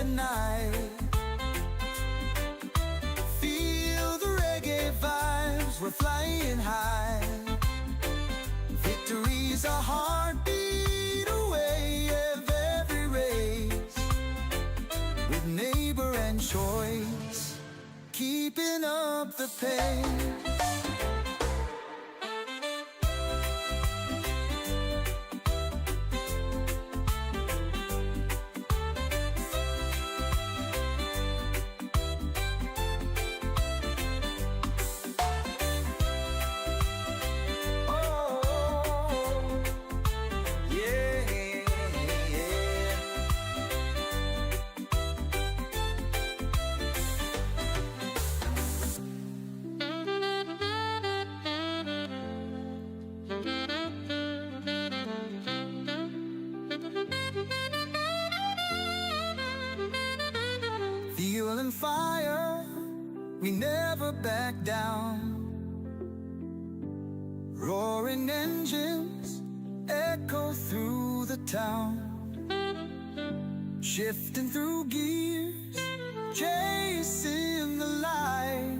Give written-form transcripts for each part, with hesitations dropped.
and night. Feel the reggae vibes, we're flying high. Victory's a heartbeat away of every race. With neighbor and choice, keeping up the pace. Fuel and fire, we never back down. Roaring engines echo through the town. Shifting through gears, chasing the light.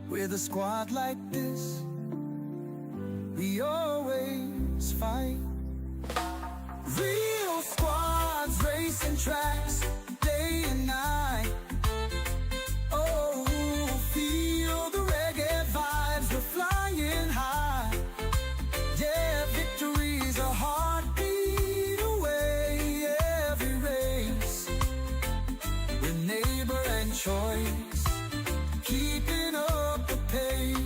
With a squad like this, we always fight. Real squads racing tracks, day and night. Oh, feel the reggae vibes, we're flying high. Yeah, victory's a heartbeat away every race. With neighbor and choice, keeping up the pace.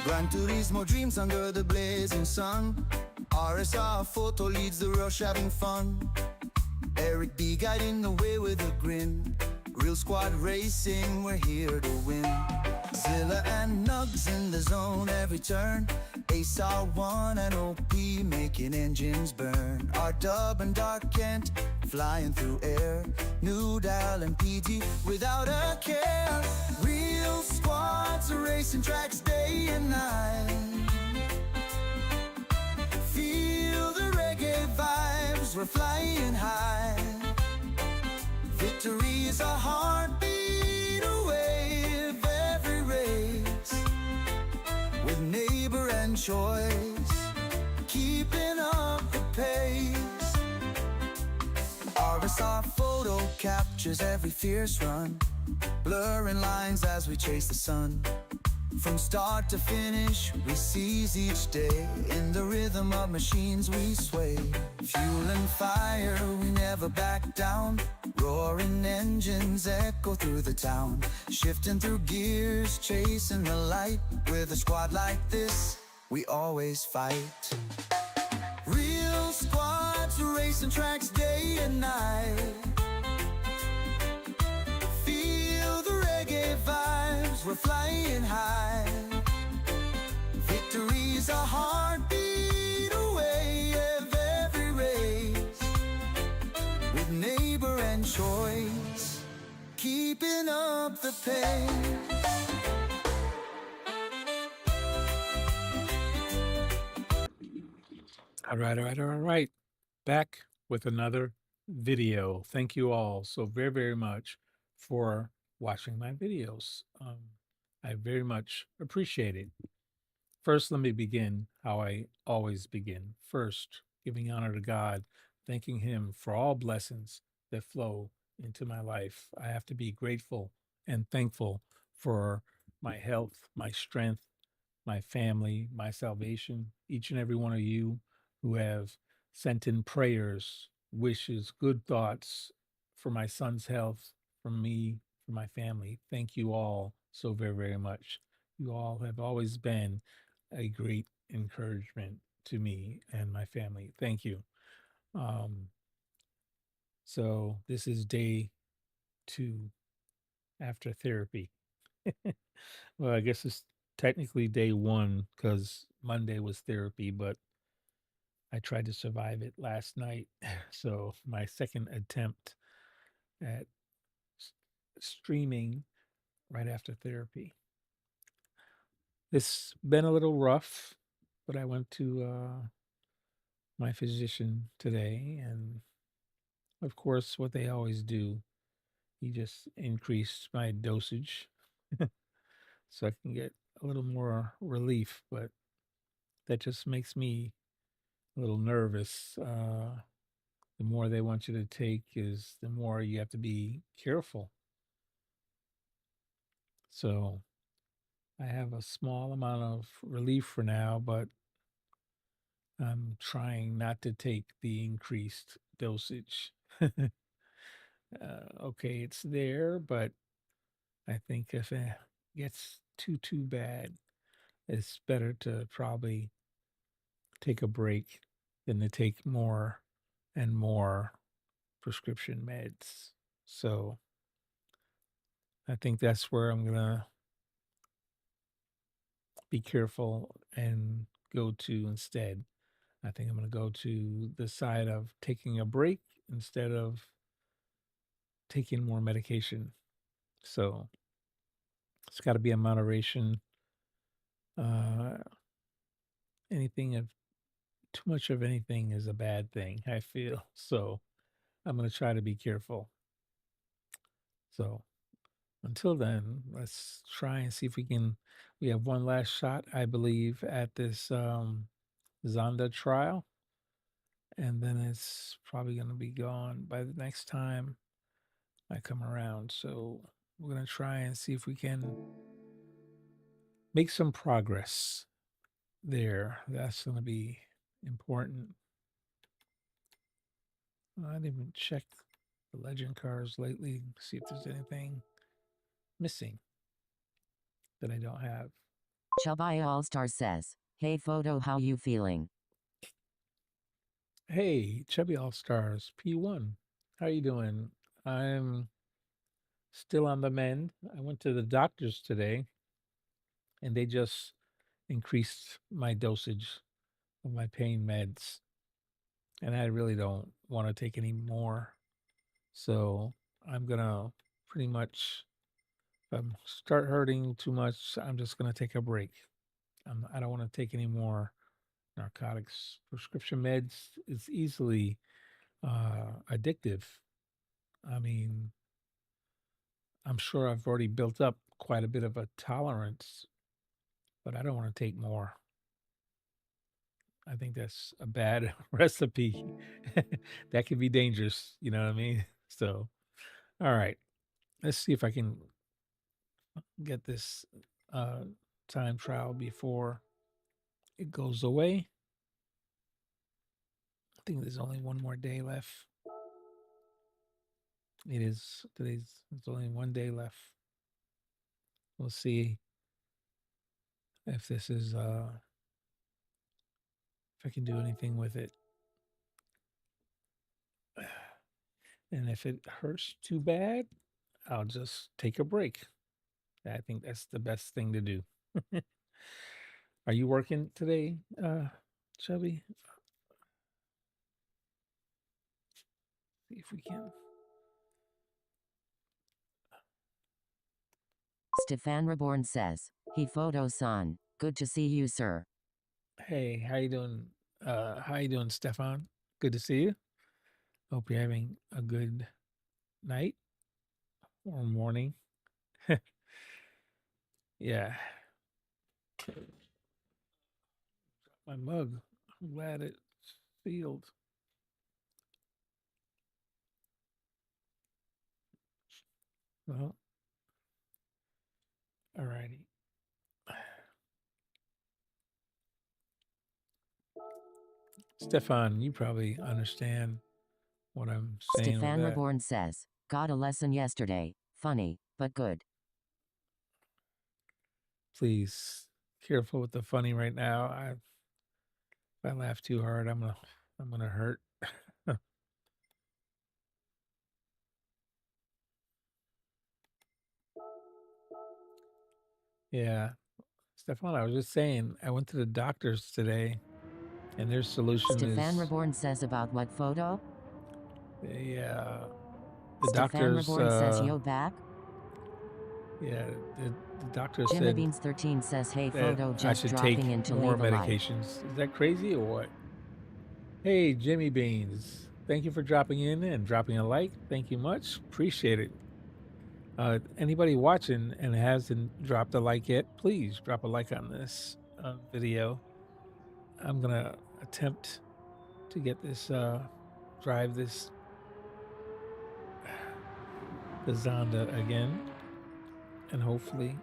Gran Turismo dreams under the blazing sun. RSR photo leads the rush, having fun. Eric B guiding the way with a grin. Real squad racing, we're here to win. Zilla and Nugs in the zone every turn. Ace R1 and OP making engines burn. R-Dub and Dark Kent flying through air. New Dial and PG without a care. Real squads are racing tracks day and night. Feel the reggae vibes, we're flying high. Victory is a heartbeat away of every race. With neighbor and choice, keeping up the pace. RSR photo captures every fierce run, blurring lines as we chase the sun. From start to finish, we seize each day. In the rhythm of machines we sway. Fuel and fire, we never back down. Roaring engines echo through the town. Shifting through gears, chasing the light. With a squad like this, we always fight. Real squads racing tracks day and night. Feel the reggae vibes, we're flying high. Victory's a heartbeat away of every race. With neighbor and choice, keeping up the pace. All right. Back with another video. Thank you all so very, very much for watching my videos. I very much appreciate it. First, let me begin how I always begin. First, giving honor to God, thanking Him for all blessings that flow into my life. I have to be grateful and thankful for my health, my strength, my family, my salvation, each and every one of you who have sent in prayers wishes, good thoughts for my son's health, from me, for my family. Thank you all so very, very much. You all have always been a great encouragement to me and my family. Thank you. Um, so this is day 2 after therapy. Well, I guess it's technically day 1 because Monday was therapy, but I tried to survive it last night. So my second attempt at streaming right after therapy. It's been a little rough, but I went to my physician today, and of course, what they always do, he just increased my dosage so I can get a little more relief, but that just makes me a little nervous. The more they want you to take is the more you have to be careful. So I have a small amount of relief for now, but I'm trying not to take the increased dosage. Okay, it's there, but I think if it gets too bad, it's better to probably take a break than to take more and more prescription meds. So I think that's where I'm gonna be careful and go to instead. I think I'm gonna go to the side of taking a break instead of taking more medication. So it's got to be a moderation. Uh, anything of too much of anything is a bad thing, I feel. So I'm going to try to be careful. So until then, let's try and see if we can. We have one last shot, I believe, at this Zonda trial. And then it's probably going to be gone by the next time I come around. So we're going to try and see if we can make some progress there. That's going to be important. I didn't even check the legend cars lately, see if there's anything missing that I don't have. Chubby All-Star says, "Hey Photo, how you feeling?" Hey, Chubby All Stars P1, how you doing? I'm still on the mend. I went to the doctor's today, and they just increased my dosage of my pain meds, and I really don't want to take any more. So I'm gonna pretty much, if I start hurting too much, I'm just gonna take a break. I don't want to take any more narcotics. Prescription meds is easily addictive. I mean, I'm sure I've already built up quite a bit of a tolerance, but I don't want to take more. I think that's a bad recipe. That could be dangerous, you know what I mean? So, all right, let's see if I can get this uh, time trial before it goes away. I think there's only one more day left. It is there's only one day left. We'll see if this is if I can do anything with it. And if it hurts too bad, I'll just take a break. I think that's the best thing to do. Are you working today, Chubby? See if we can. Stefan Reborn says, "Hey Photo son, good to see you sir." Hey, how you doing? How you doing, Stefan? Good to see you. Hope you're having a good night or morning. Yeah, my mug. I'm glad it's sealed. Well, alrighty. Stefan, you probably understand what I'm saying with Stefan that. Reborn says, got a lesson yesterday. Funny, but good. Please, careful with the funny right now. If I laugh too hard, I'm gonna hurt. Yeah, Stefan, I was just saying, I went to the doctors today, and their solution Stefan is Reborn says about what photo? the Stefan doctors. Reborn says yo back. Yeah, the doctor Jimmy said Beans 13 says hey that photo I just should take dropping in to more leave a like. medications. Is that crazy or what? Hey, Jimmy Beans, thank you for dropping in and dropping a like. Thank you much. Appreciate it. Anybody watching and hasn't dropped a like yet, please drop a like on this video. I'm gonna attempt to get this drive this the Zonda again, and hopefully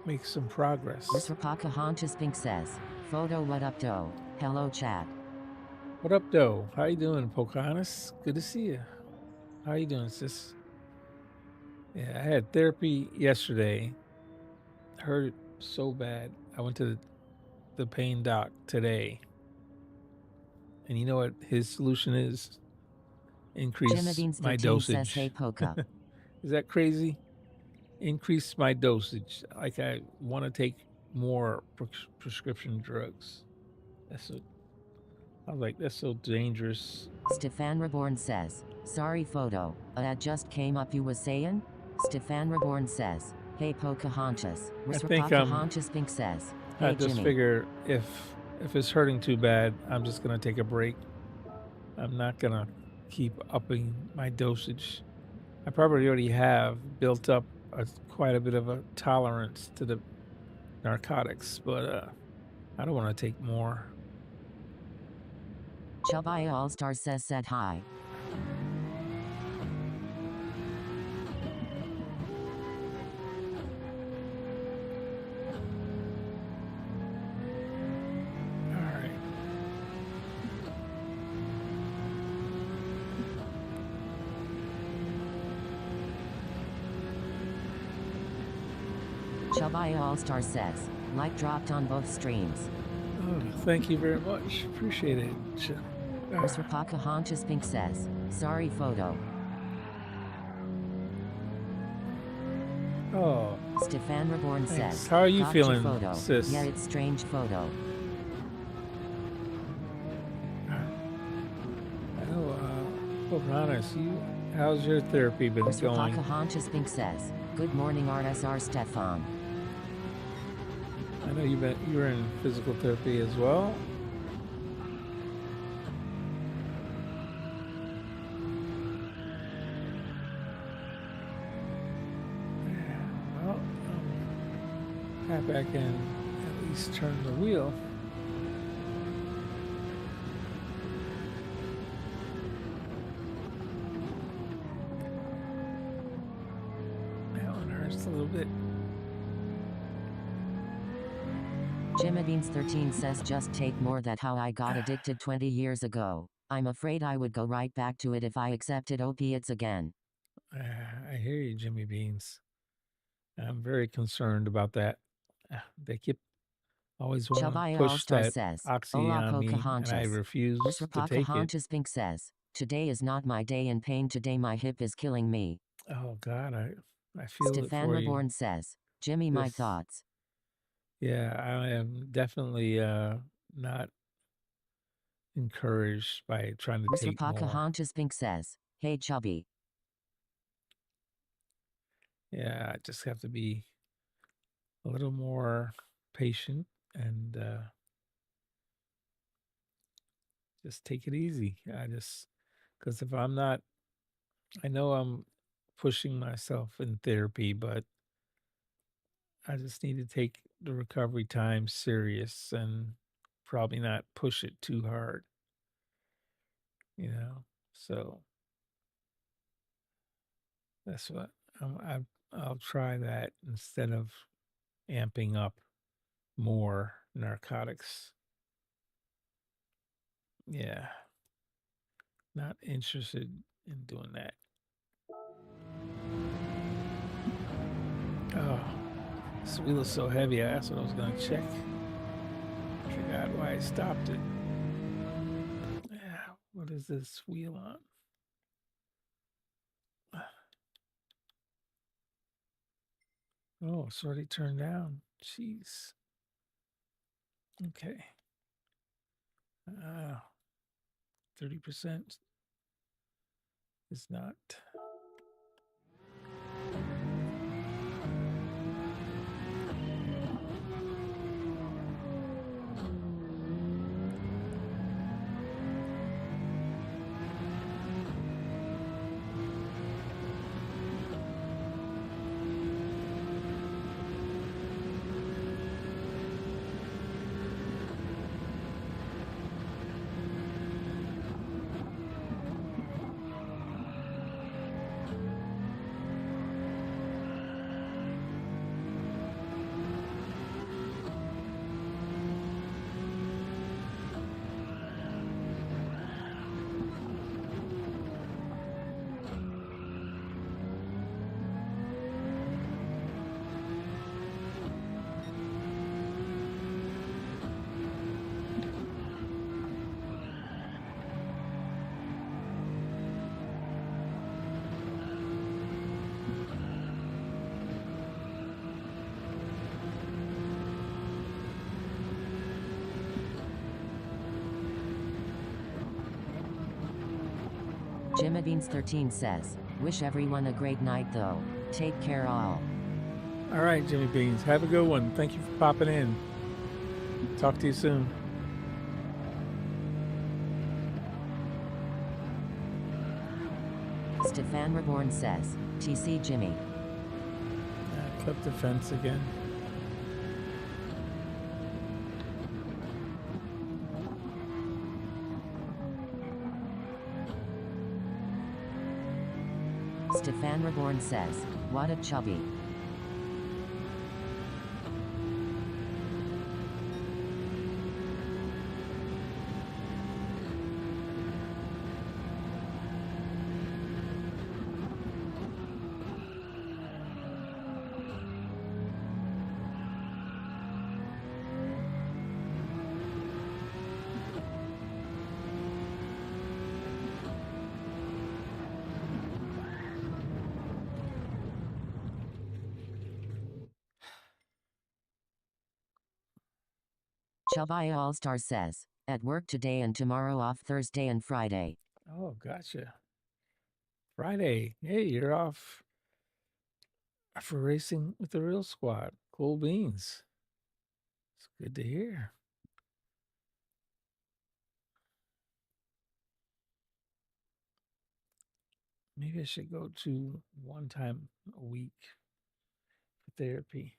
make some progress. Mr. Pocahontas Pink says, photo what up doe? Hello chat. What up, though? How you doing, Pocahontas? Good to see you. How you doing, sis? Yeah, I had therapy yesterday. Hurt it so bad. I went to the pain doc today. And you know what his solution is? Jimmy Increase Beans my 13 says hey dosage. Poca. Is that crazy? Increase my dosage. Like I want to take more prescription drugs. That's so. I was like, that's so dangerous. Stefan Reborn says, sorry photo, that just came up you was saying? Stefan Reborn says, hey Pocahontas. Mr. think, Pocahontas Pink says, hey I just Jimmy. figure if it's hurting too bad, I'm just gonna take a break. I'm not gonna keep upping my dosage. I probably already have built up quite a bit of a tolerance to the narcotics, but I don't want to take more. Chubby All-Star said hi. All right. Chubby All-Star says, like dropped on both streams. Oh, thank you very much. Appreciate it. Mr. Pocahontas Pink says, sorry photo. Oh, Stefan Reborn thanks. says, How are you got feeling, photo. sis? Yeah, it's strange photo. I know, Pocahontas, how's your therapy been Mr. going? Pocahontas Pink says, good morning RSR Stefan. I know you were in physical therapy as well. Well, hop back and at least turn the wheel. That one hurts a little bit. Jimmy Beans 13 says just take more that how I got addicted 20 years ago. I'm afraid I would go right back to it if I accepted opiates again. I hear you, Jimmy Beans. I'm very concerned about that. They keep always want to Chubby push All-Star that says, oxy hola on me, and I Pocahontas. refuse Mr. to take it. Pocahontas Pink says, today is not my day in pain, today my hip is killing me. Oh God, I feel Stefan it for Reborn you. says, Jimmy, my This- thoughts. Yeah, I am definitely not encouraged by trying to Mr. take more. Pocahontas Pink says, hey Chubby. Yeah, I just have to be a little more patient and just take it easy. Because if I'm not, I know I'm pushing myself in therapy, but I just need to take the recovery time serious and probably not push it too hard, you know? So that's what I'll try that instead of amping up more narcotics. Yeah. Not interested in doing that. Oh, this wheel is so heavy. That's what I was going to check. Forgot why I stopped it. Yeah, what is this wheel on? Oh, it's already turned down. Jeez. Okay. 30% is not. Jimmy13 says, wish everyone a great night though. Take care all. All right, Jimmy Beans. Have a good one. Thank you for popping in. Talk to you soon. Stefan Reborn says, TC Jimmy. Clip the fence again. Stefan Reborn says, what a chubby. Chubby All-Star says, at work today and tomorrow off Thursday and Friday. Oh, gotcha. Friday. Hey, you're off for racing with the real squad. Cool beans. It's good to hear. Maybe I should go to one time a week for therapy.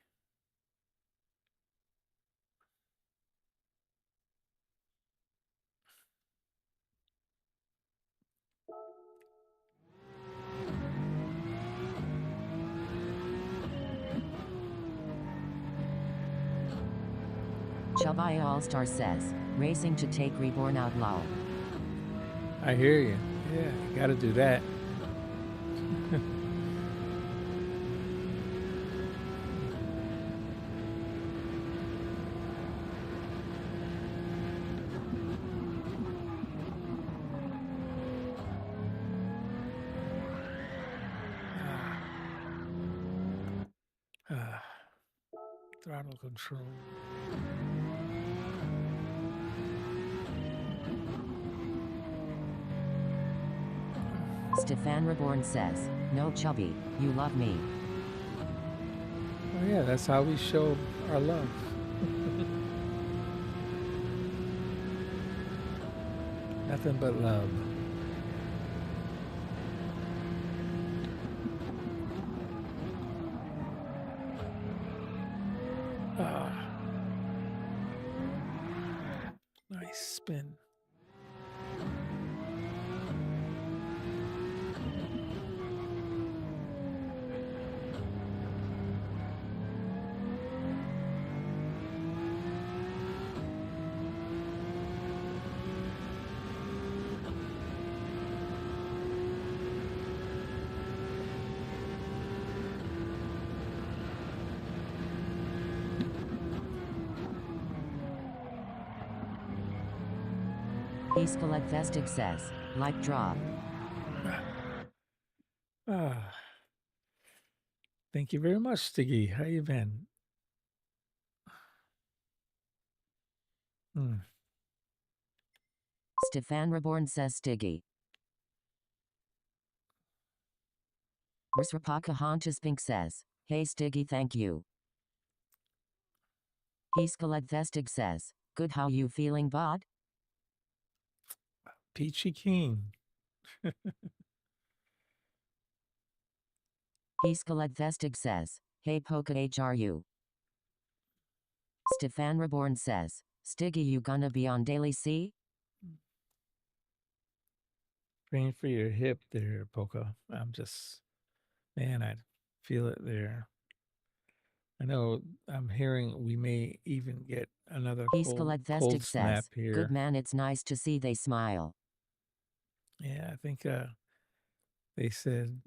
Chubby All-Star says, racing to take Reborn out loud. I hear you. Yeah, you got to do that. Throttle control. Stefan Reborn says, no chubby, you love me. Oh yeah, that's how we show our love. Nothing but love. Nice spin. Escalette Vestig says, like drop. Ah, thank you very much, Stiggy. How you been? Hmm. Stefan Reborn says Stiggy. Risrapaka Honchaspink says, hey Stiggy, thank you. Escalette Vestig says, good, how you feeling, bud? Peachy King. Escalette Vestig says, hey Poca HRU. Stefan Reborn says, Stiggy, you gonna be on Daily C? Praying for your hip there, Polka. I'm just, man, I feel it there. I know I'm hearing we may even get another Escalette cold Vestig snap says, here. good man, it's nice to see they smile. Yeah, I think they said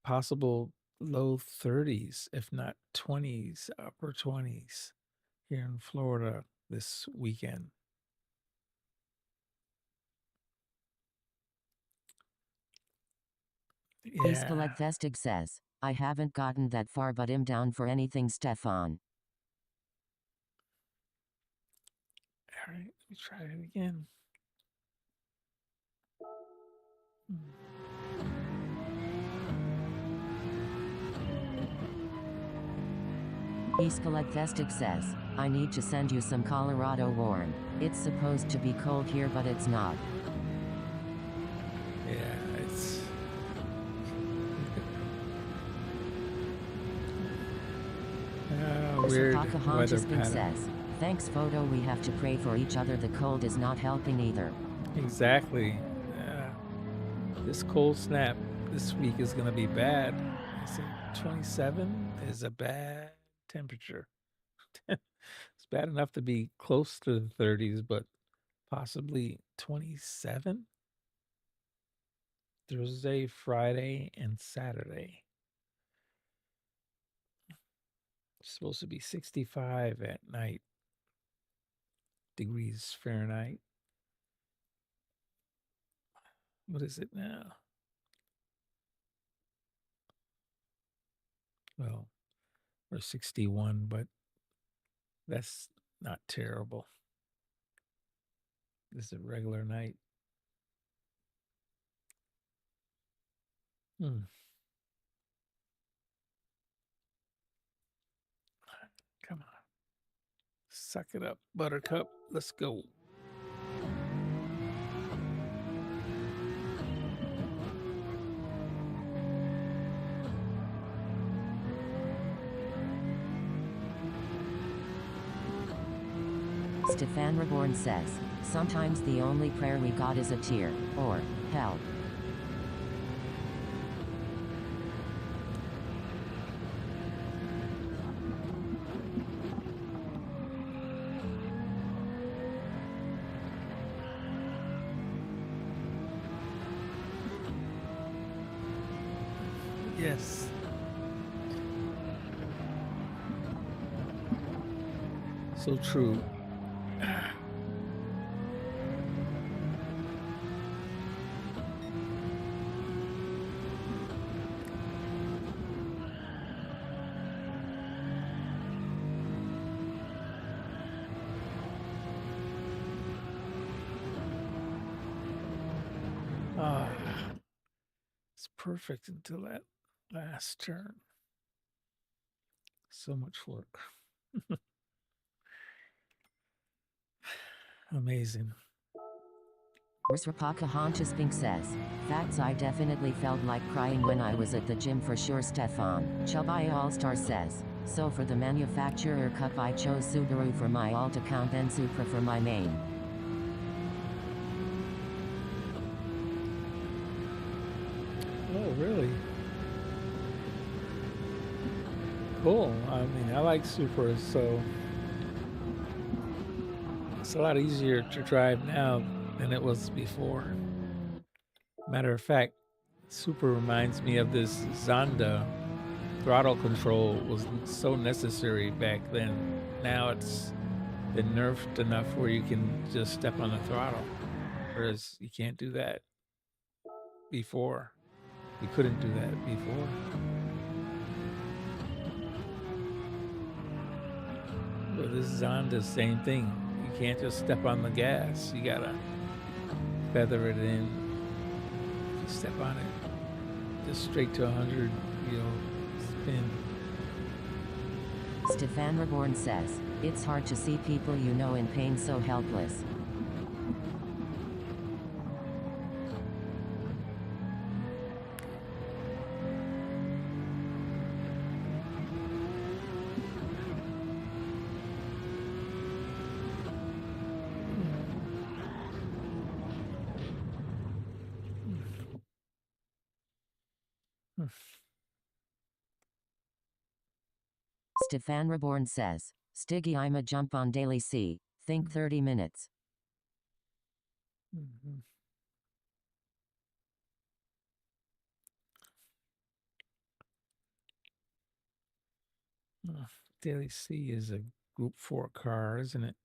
possible low 30s, if not 20s, upper 20s here in Florida this weekend. Escalette Vestig says, I haven't gotten that far, but I'm down for anything, Stefan. All right, let me try it again. Escalette Vestig says, I need to send you some Colorado warm. It's supposed to be cold here, but it's not. Yeah, it's weird weather pattern. Says, thanks, photo. We have to pray for each other. The cold is not helping either. Exactly. This cold snap this week is going to be bad. I say 27 is a bad temperature. It's bad enough to be close to the 30s, but possibly 27 Thursday, Friday, and Saturday. It's supposed to be 65 at night degrees Fahrenheit. What is it now? Well, we're 61, but that's not terrible. This is a regular night. Come on. Suck it up, Buttercup. Let's go. Stefan Reborn says, sometimes the only prayer we got is a tear, or help. Yes. So true. It's perfect until that last turn. So much work. Amazing. Risrapaka Honchaspink says, facts, I definitely felt like crying when I was at the gym for sure, Stefan. Chubai All-Star says, so for the manufacturer cup I chose Subaru for my alt account and Supra for my main. Oh, really? Cool. I mean, I like Supras, so it's a lot easier to drive now than it was before. Matter of fact, Supra reminds me of this Zonda. Throttle control was so necessary back then. Now it's been nerfed enough where you can just step on the throttle. Whereas you can't do that before. You couldn't do that before. But this Zonda, the same thing. You can't just step on the gas. You gotta feather it in. If you step on it, just straight to 100, spin. Stefan Reborn says, it's hard to see people you know in pain so helpless. Stefan Reborn says, Stiggy, I'm a jump on daily C. Think 30 minutes. Daily C is a Group 4 car, isn't it?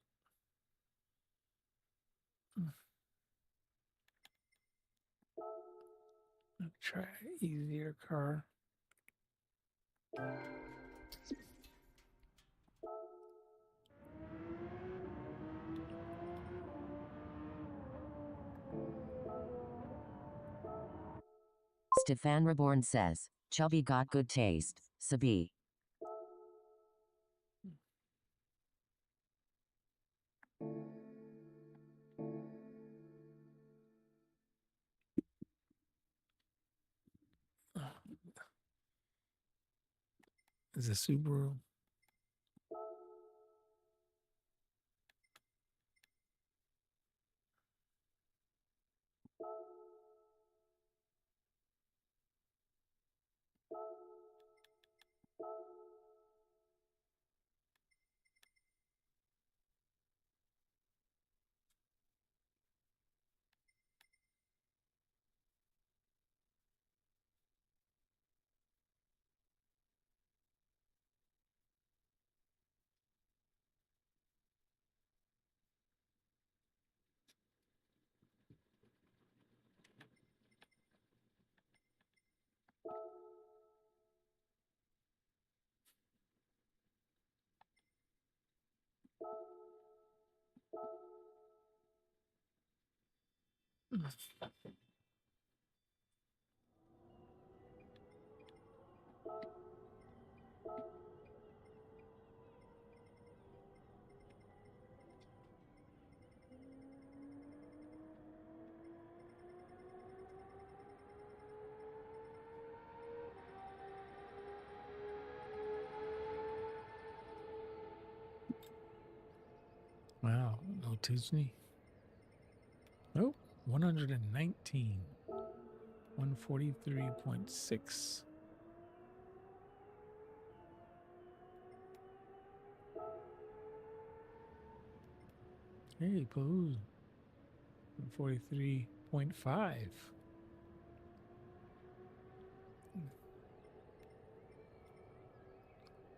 I'll try an easier car. Stefan Reborn says, Chubby got good taste, Sabi. Is a Subaru. Wow, no Disney. Nope, 119. 143.6. Hey, Pooh. 143.5.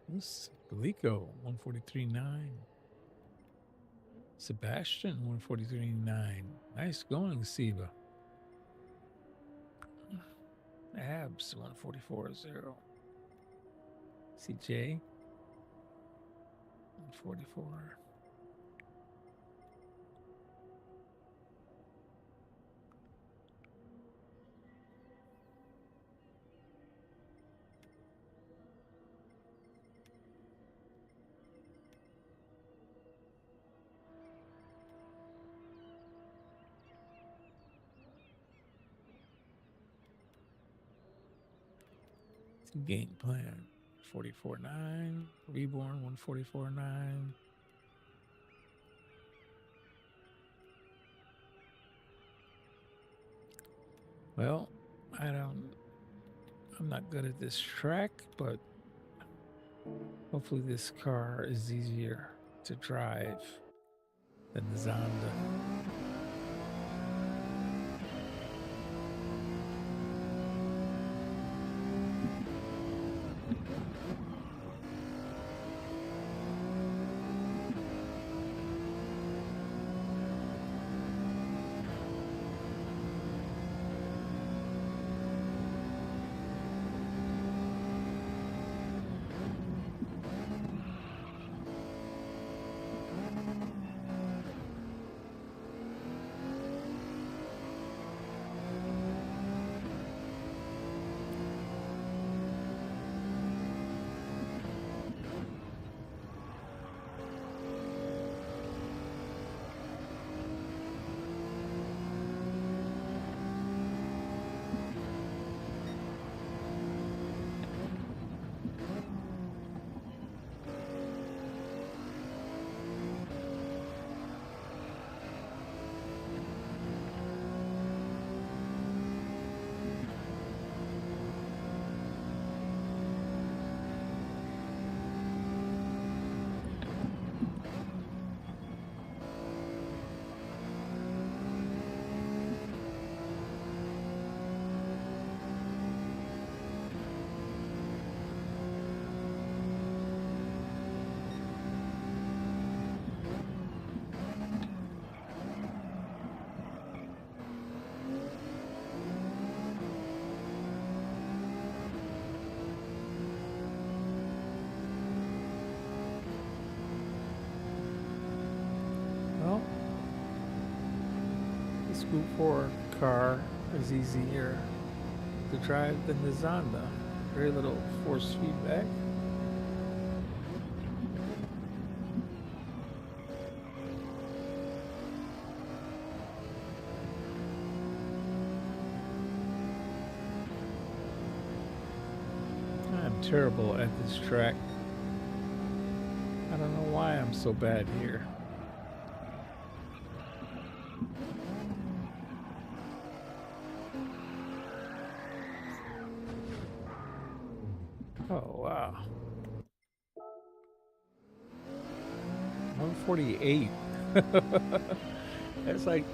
This Belico, 143.9. Sebastian, 143.9. Nice going, Siva. Abs, 144.0. CJ, 144. Game plan 44.9. Reborn 144.9. Well, I'm not good at this track, but hopefully this car is easier to drive than the Zonda. Scoop 4 car is easier to drive than the Zonda. Very little force feedback. I'm terrible at this track. I don't know why I'm so bad here. Oh, wow. 148. That's like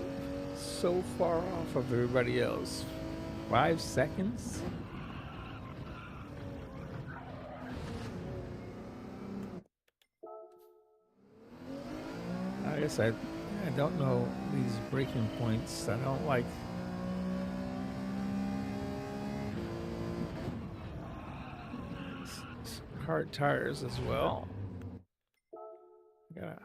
so far off of everybody else. 5 seconds? I guess I don't know these braking points. I don't like hard tires as well. Gotta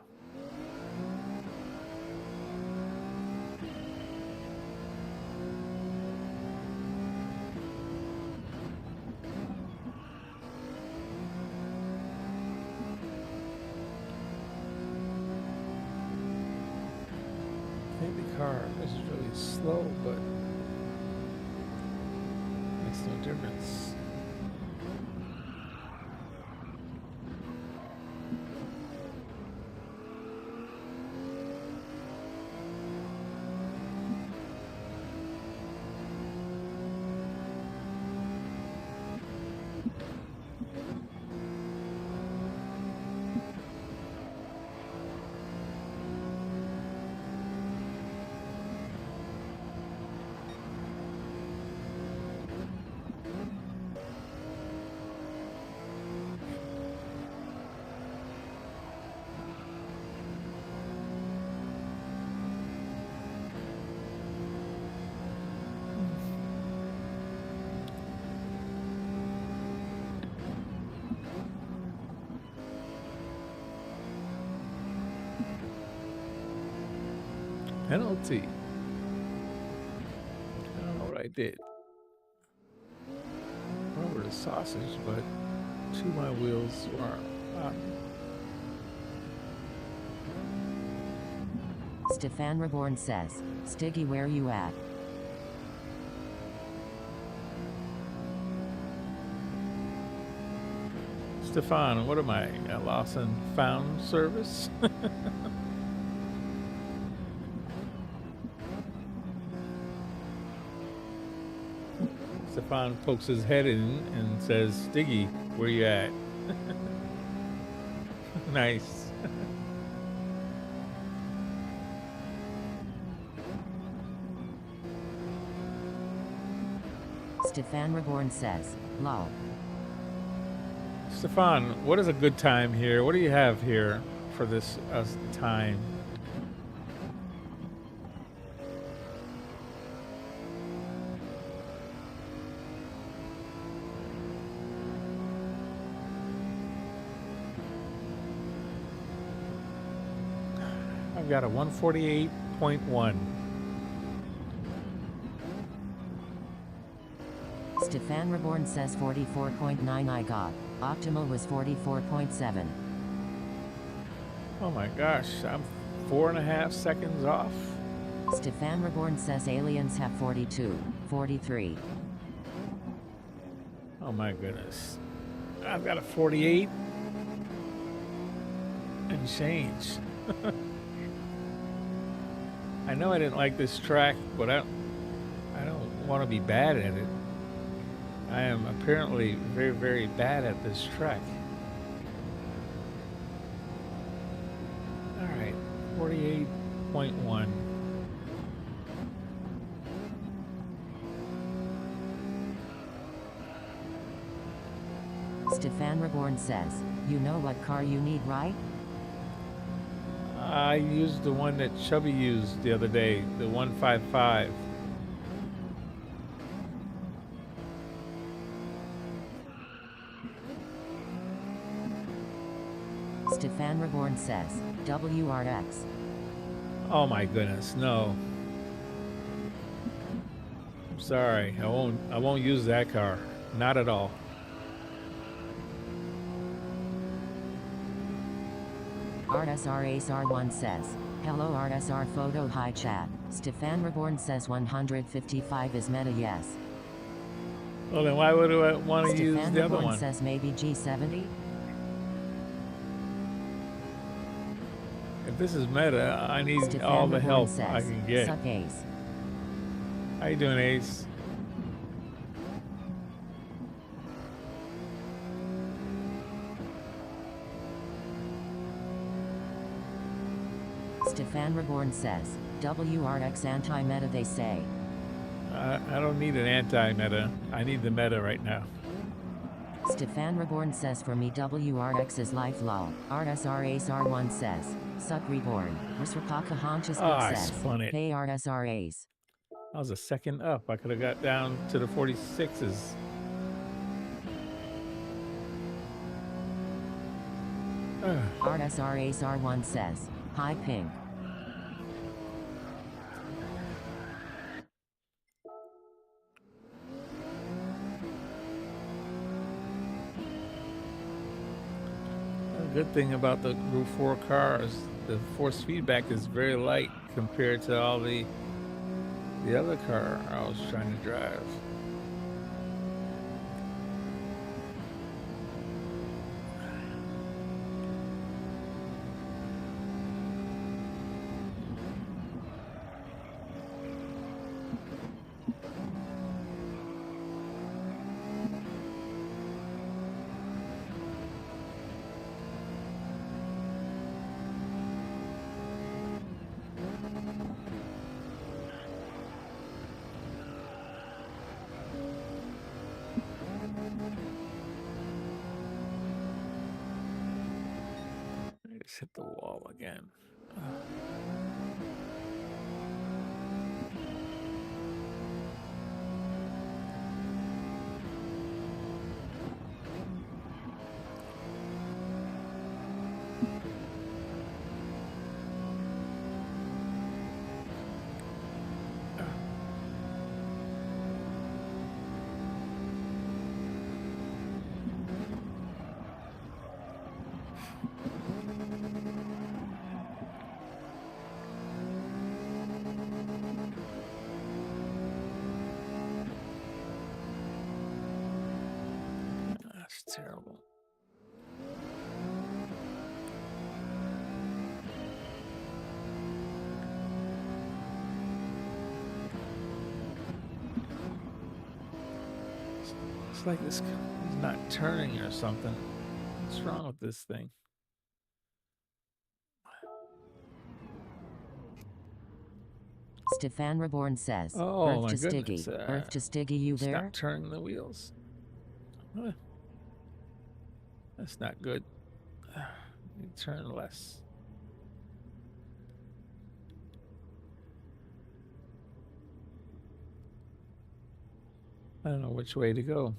I think the car is really slow, but makes no difference. Penalty. I don't know what I did. Over the sausage, but two of my wheels were on. Stefan Reborn says, Stiggy, where you at? Stefan, what am I? A lost and found service? Stefan pokes his head in and says, Stiggy, where you at? Nice. Stefan Reborn says, lol. Stefan, what is a good time here? What do you have here for this time? I've got a 148.1. Stefan Reborn says 44.9 I got. Optimal was 44.7. Oh my gosh, I'm 4.5 seconds off. Stefan Reborn says aliens have 42, 43. Oh my goodness. I've got a 48 and change. I know I didn't like this track, but I don't want to be bad at it. I am apparently very, very bad at this track. All right, 48.1. Stefan Reborn says, you know what car you need, right? I used the one that Chubby used the other day, the 155. Stefan Reborn says, WRX. Oh my goodness, no. sorry. I won't use that car. Not at all. RSR Ace R1 says, hello RSR photo hi chat. Stefan Reborn says 155 is meta yes. Well, then why would I want to use Stefan the other Reborn one? says maybe G70? If this is meta, I need Stefan all the Reborn help says, I can get. suck Ace. How you doing, Ace? Stefan Reborn says, WRX anti-meta they say. I don't need an anti-meta. I need the meta right now. Stefan Reborn says for me WRX is life lol. RSR Ace R1 says, suck Reborn. Risrapaka Honchus It's says, funny. hey RSR Ace. I was a second up. I could have got down to the 46s. RSR Ace R1 says, hi Pink. The good thing about the Group 4 cars, the force feedback is very light compared to all the other car I was trying to drive. I just hit the wall again. That's terrible. It's like this is not turning or something. What's wrong with this thing? Stefan Reborn says, Oh Earth my to goodness! Stiggy. Earth to Stiggy, you It's there? not turning the wheels. That's not good. You turn less. I don't know which way to go.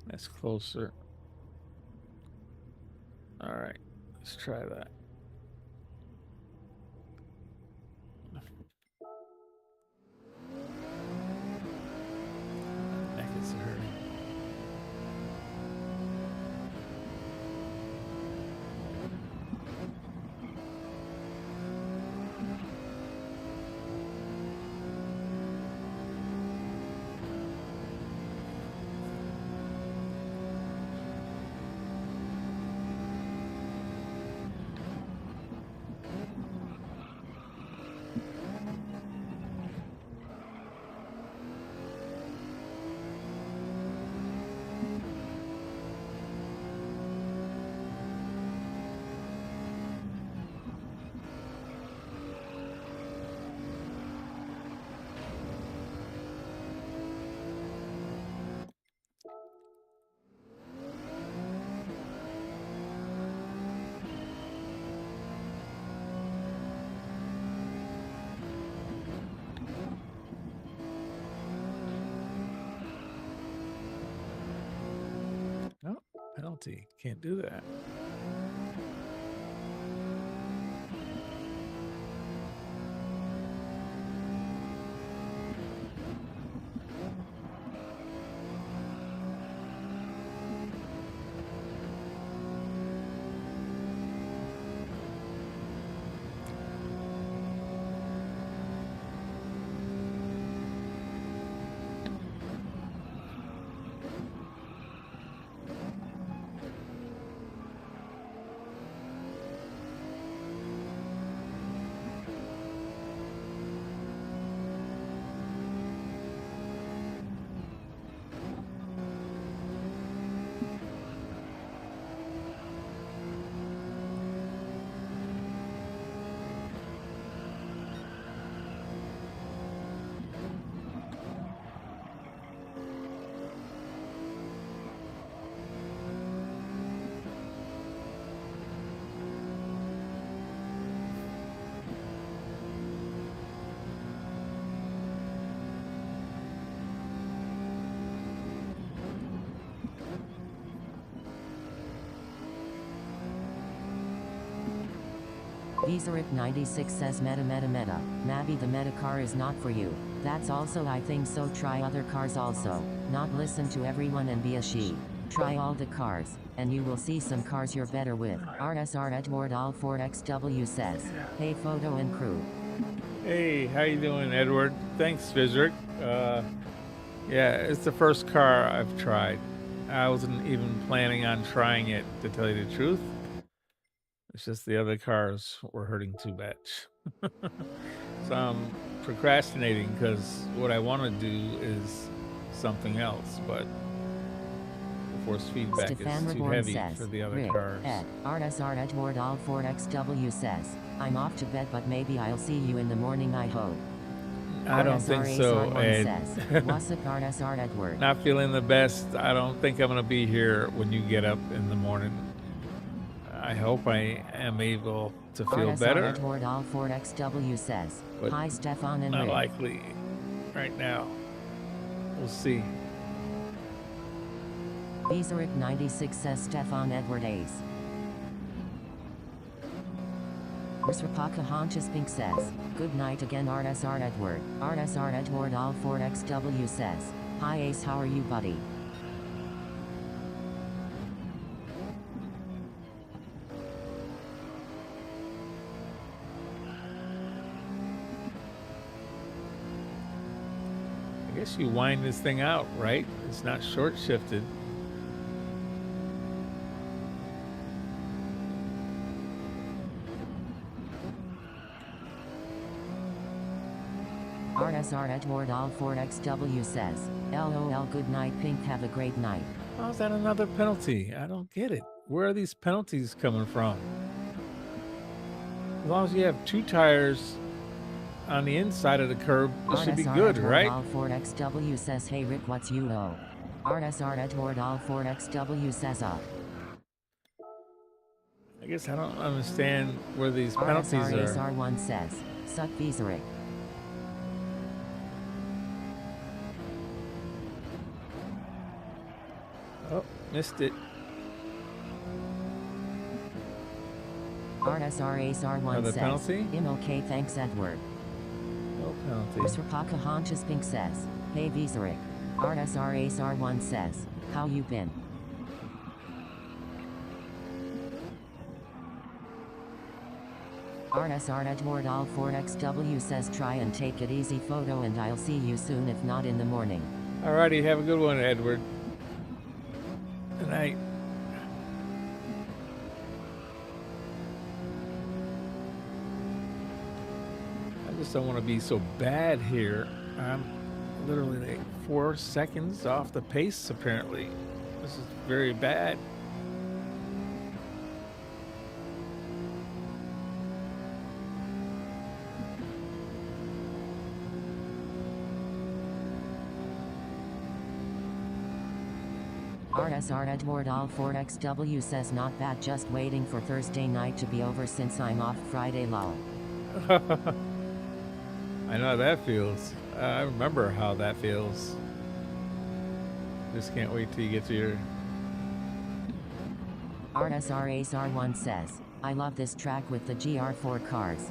That's closer. All right, let's try that. Neck is hurting. No, penalty. Can't do that. Bezeric96 says meta. Maybe the meta car is not for you. That's also I think so. Try other cars also. Not listen to everyone and be a she. Try all the cars, and you will see some cars you're better with. RSR Edward All 4XW says, hey photo and crew. Hey, how you doing, Edward? Thanks, Vizric. Yeah, it's the first car I've tried. I wasn't even planning on trying it, to tell you the truth. It's just the other cars were hurting too much. So I'm procrastinating because what I want to do is something else, but the force feedback Stefan is too Reborn heavy says, for the other Rick, cars. RSR Edward All 4XW says, I'm off to bed but maybe I'll see you in the morning I hope. I don't think so, Ed. Says, what's up RSR Edward? Not feeling the best. I don't think I'm going to be here when you get up in the morning. I hope I am able to feel RSR better. Edward All 4XW says, But hi Stefan and not Rick. likely right now. We'll see. Bezeric96 says Stefan Edward Ace. Risrapaka Honchas Pink says, good night again RSR Edward. RSR Edward All 4XW says, hi Ace, how are you buddy? I guess you wind this thing out, right? It's not short shifted. RSR Edward All 4XW says, LOL good night Pink, have a great night. How's that another penalty? I don't get it. Where are these penalties coming from? As long as you have two tires on the inside of the curb, it should be good, Edward right? All 4XW says, hey Rick, what's you owe? RSR Edward All 4XW says up. I guess I don't understand where these penalties are. RSR1 says, suck Bezeric. Oh, missed it. RSR Ace-R1 Another says, penalty? I'm okay thanks Edward. No penalty. Risrapaka Honchas Pink says, hey Bezeric. RSR Ace-R1 says, how you been? RSR Edward All 4XW says try and take it easy photo and I'll see you soon if not in the morning. Alrighty, have a good one, Edward. Good night. I just don't want to be so bad here. I'm literally like 4 seconds off the pace, apparently. This is very bad. RSR Edward All 4XW says not bad, just waiting for Thursday night to be over since I'm off Friday lol. I know how that feels. I remember how that feels. Just can't wait till you get to your... RSR Ace-R1 says, I love this track with the GR4 cars.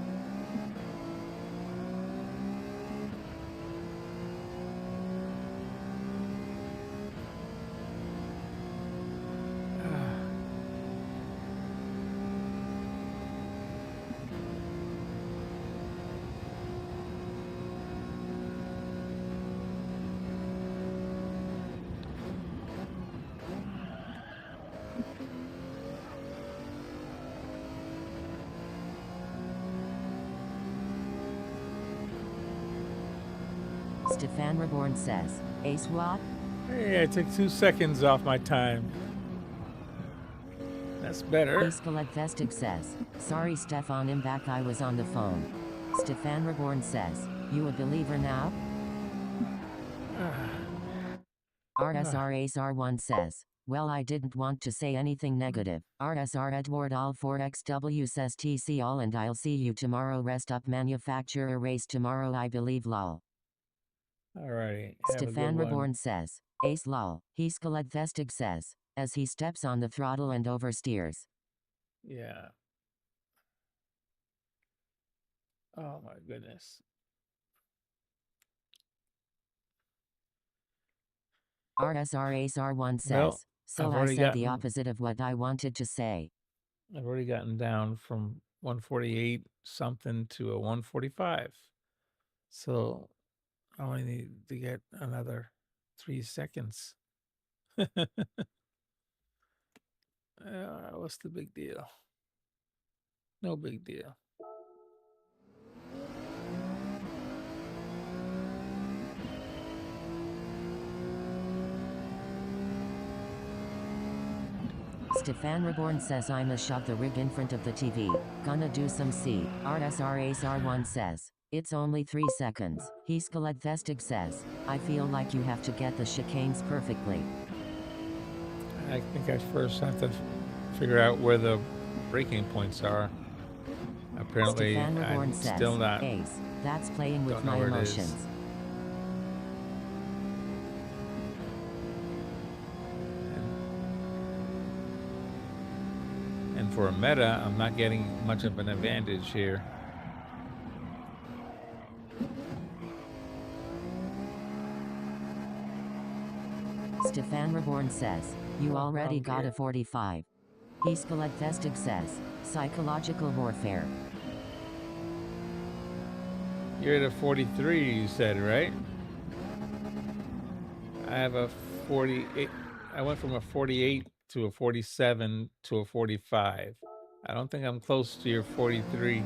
Stefan Reborn says, Ace what? Hey, I took 2 seconds off my time. That's better. Ace Festic says, sorry Stefan, I'm back, I was on the phone. Stefan Reborn says, you a believer now? RSR Ace-R1 says, well I didn't want to say anything negative. RSR Edward All 4XW says TC all and I'll see you tomorrow, rest up, manufacturer race tomorrow I believe lol. Alrighty. Stefan Reborn says, Ace lol. He's Festig says, as he steps on the throttle and oversteers. Yeah. Oh my goodness. RSRASR1 says, Well, so I've I already said the gotten opposite of what I wanted to say. I've already gotten down from 148 something to a 145. So I only need to get another 3 seconds. What's the big deal? No big deal. Stefan Reborn says I must shove the rig in front of the TV. Gonna do some C. RSRASR1 says, it's only 3 seconds. Heskaledvestig says, I feel like you have to get the chicanes perfectly. I think I first have to figure out where the breaking points are. Apparently, Stefan Reborn I'm says, still not. Ace, that's playing with Don't know my where it is. emotions. And for a meta, I'm not getting much of an advantage here. Stefan Reborn says, you already wrong got gear. a 45. Heskaledvestig says, psychological warfare. You're at a 43, you said, right? I have a 48. I went from a 48 to a 47 to a 45. I don't think I'm close to your 43.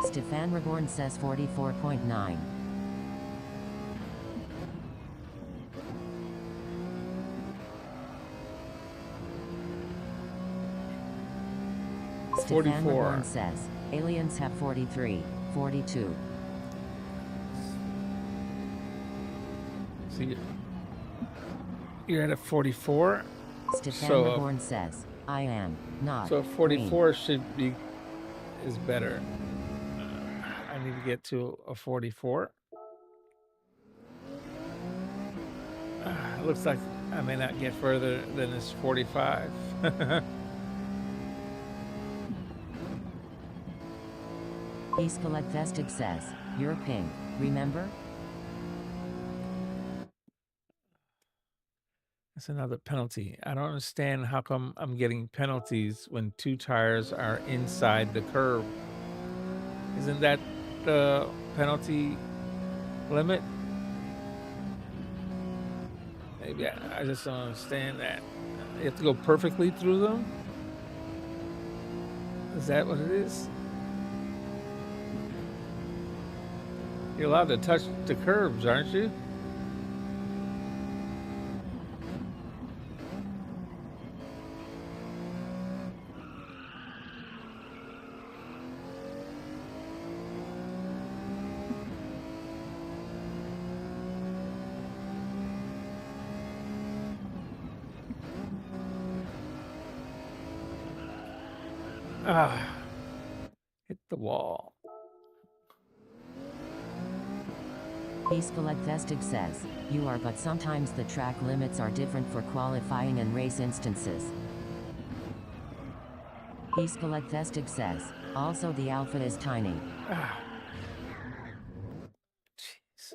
Stefan Reborn says 44.9. Stefan 44. Reborn says, aliens have 43, 42. See, you're at a 44. Stefan So, Reborn says, I am not. So 44 should be is better. I need to get to a 44. It looks like I may not get further than this 45. Heskaledvestig says, you're pink, remember? That's another penalty. I don't understand how come I'm getting penalties when 2 tires are inside the curb. Isn't that the penalty limit? Maybe I just don't understand that. You have to go perfectly through them? Is that what it is? You're allowed to touch the curbs, aren't you? Hit the wall. Heskaledvestig says, you are, but sometimes the track limits are different for qualifying and race instances. Heskaledvestig says, also the alpha is tiny. Jeez.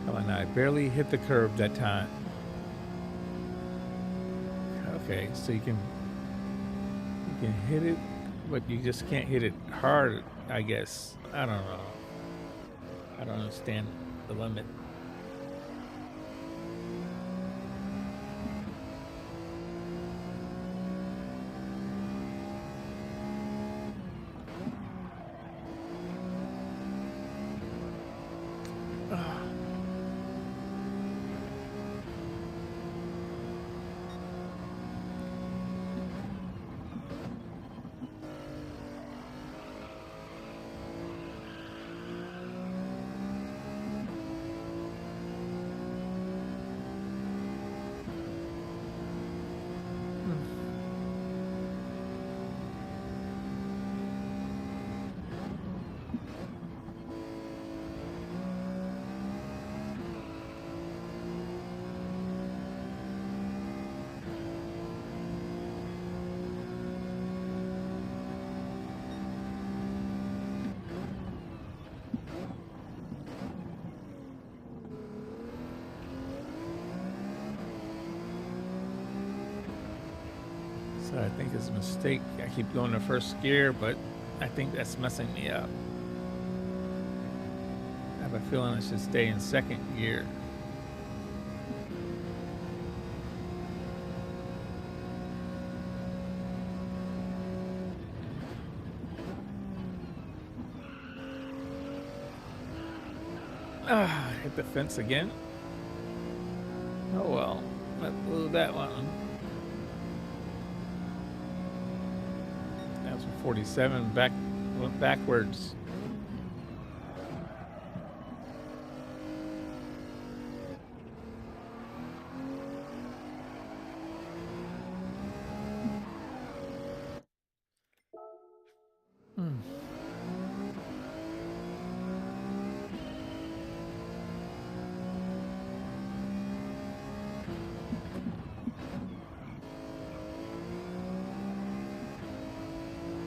Come on, I barely hit the curb that time. Okay, so you can hit it, but you just can't hit it hard, I guess. I don't know. I don't understand the limit. So I think it's a mistake. I keep going to first gear, but I think that's messing me up. I have a feeling I should stay in second gear. Hit the fence again. Oh well, that blew that one. That was 47, went backwards.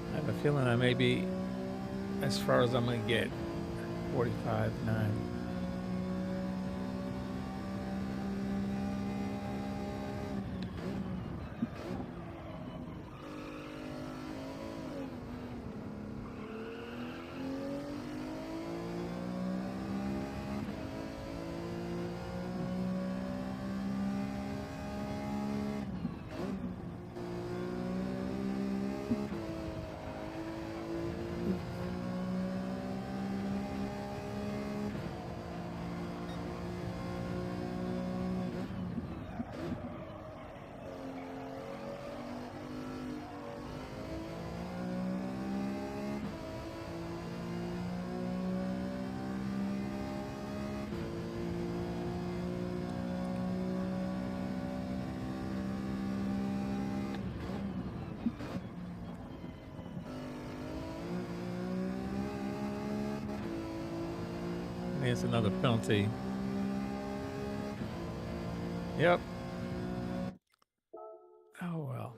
I have a feeling I may be as far as I'm gonna get. 45.9. It's another penalty. Yep. Oh well.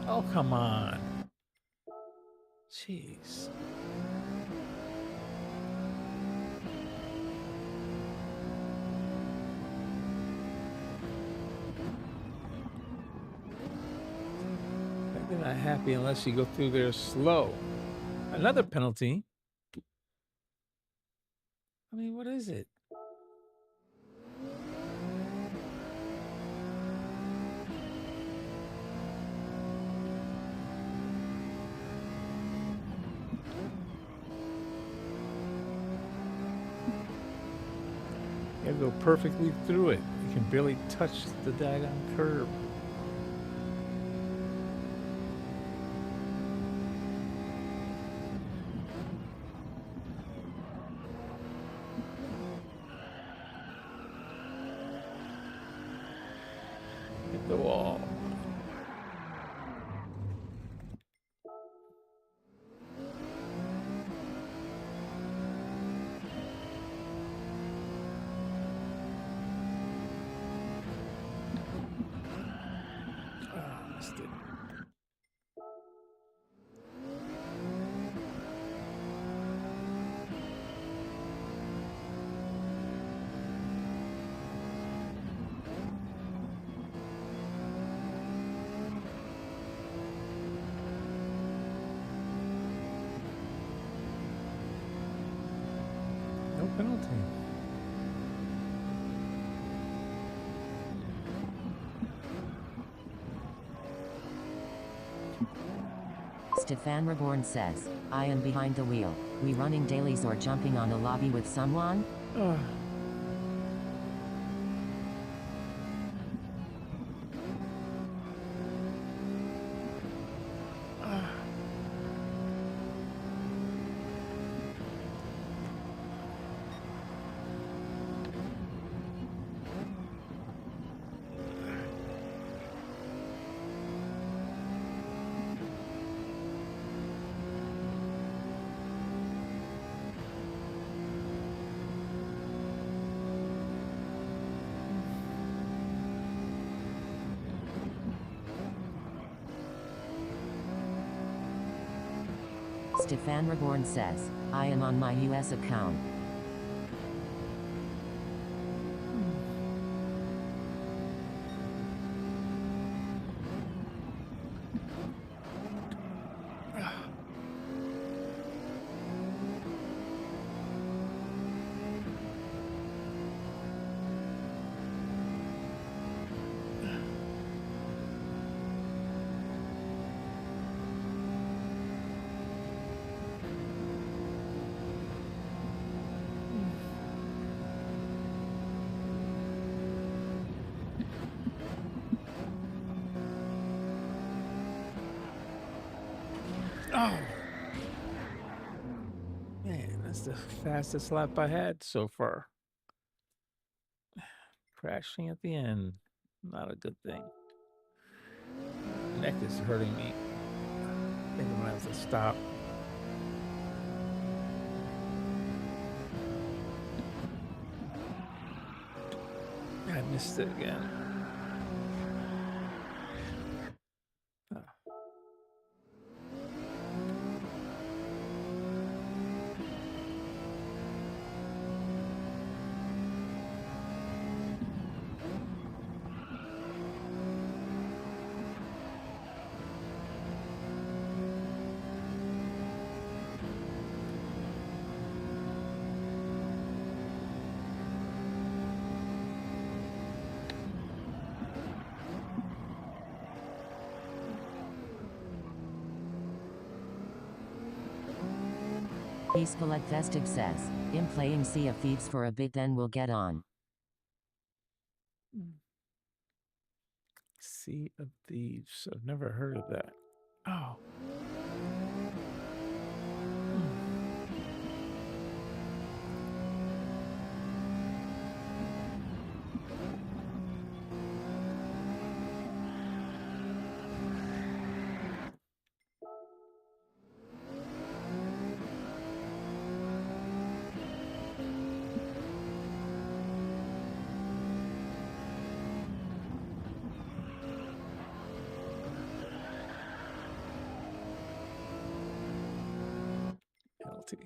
Oh, come on. Jeez. They're not happy unless you go through there slow. Another penalty. I mean, what is it? You gotta go perfectly through it. You can barely touch the daggone curb. Hit the wall. Missed it. No penalty. Stefan Reborn says, I am behind the wheel. We running dailies or jumping on a lobby with someone? Stefan Reborn says, I am on my US account. Oh, man, that's the fastest lap I had so far. Crashing at the end, not a good thing. Neck is hurting me. I think I'm gonna have to stop. I missed it again. Peaceful at Festive says, I'm playing Sea of Thieves for a bit then we'll get on. Sea of Thieves. I've never heard of that. Oh. Penalty.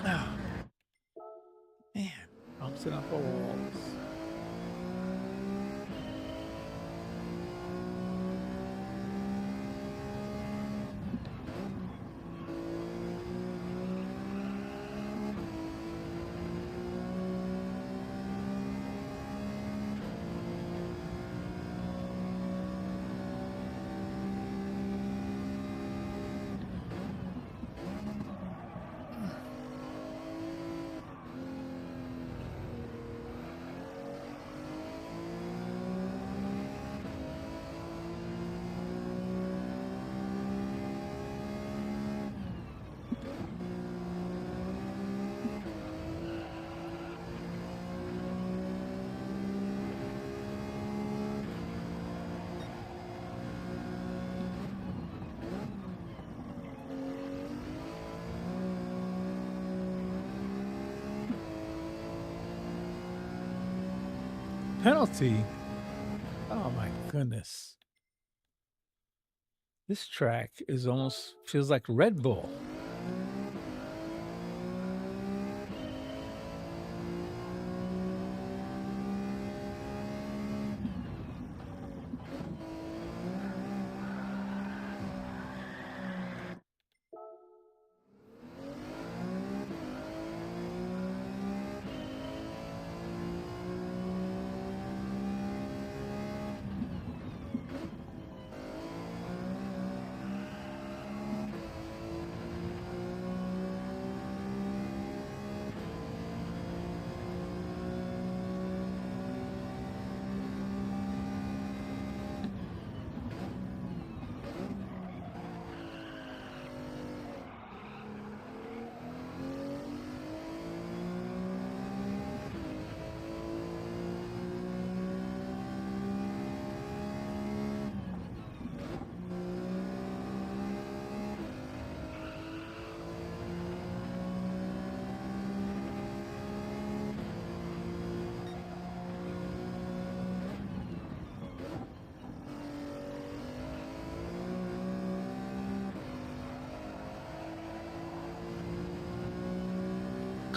Oh, man, bouncing off of walls. Penalty? Oh my goodness. This track is almost feels like Red Bull.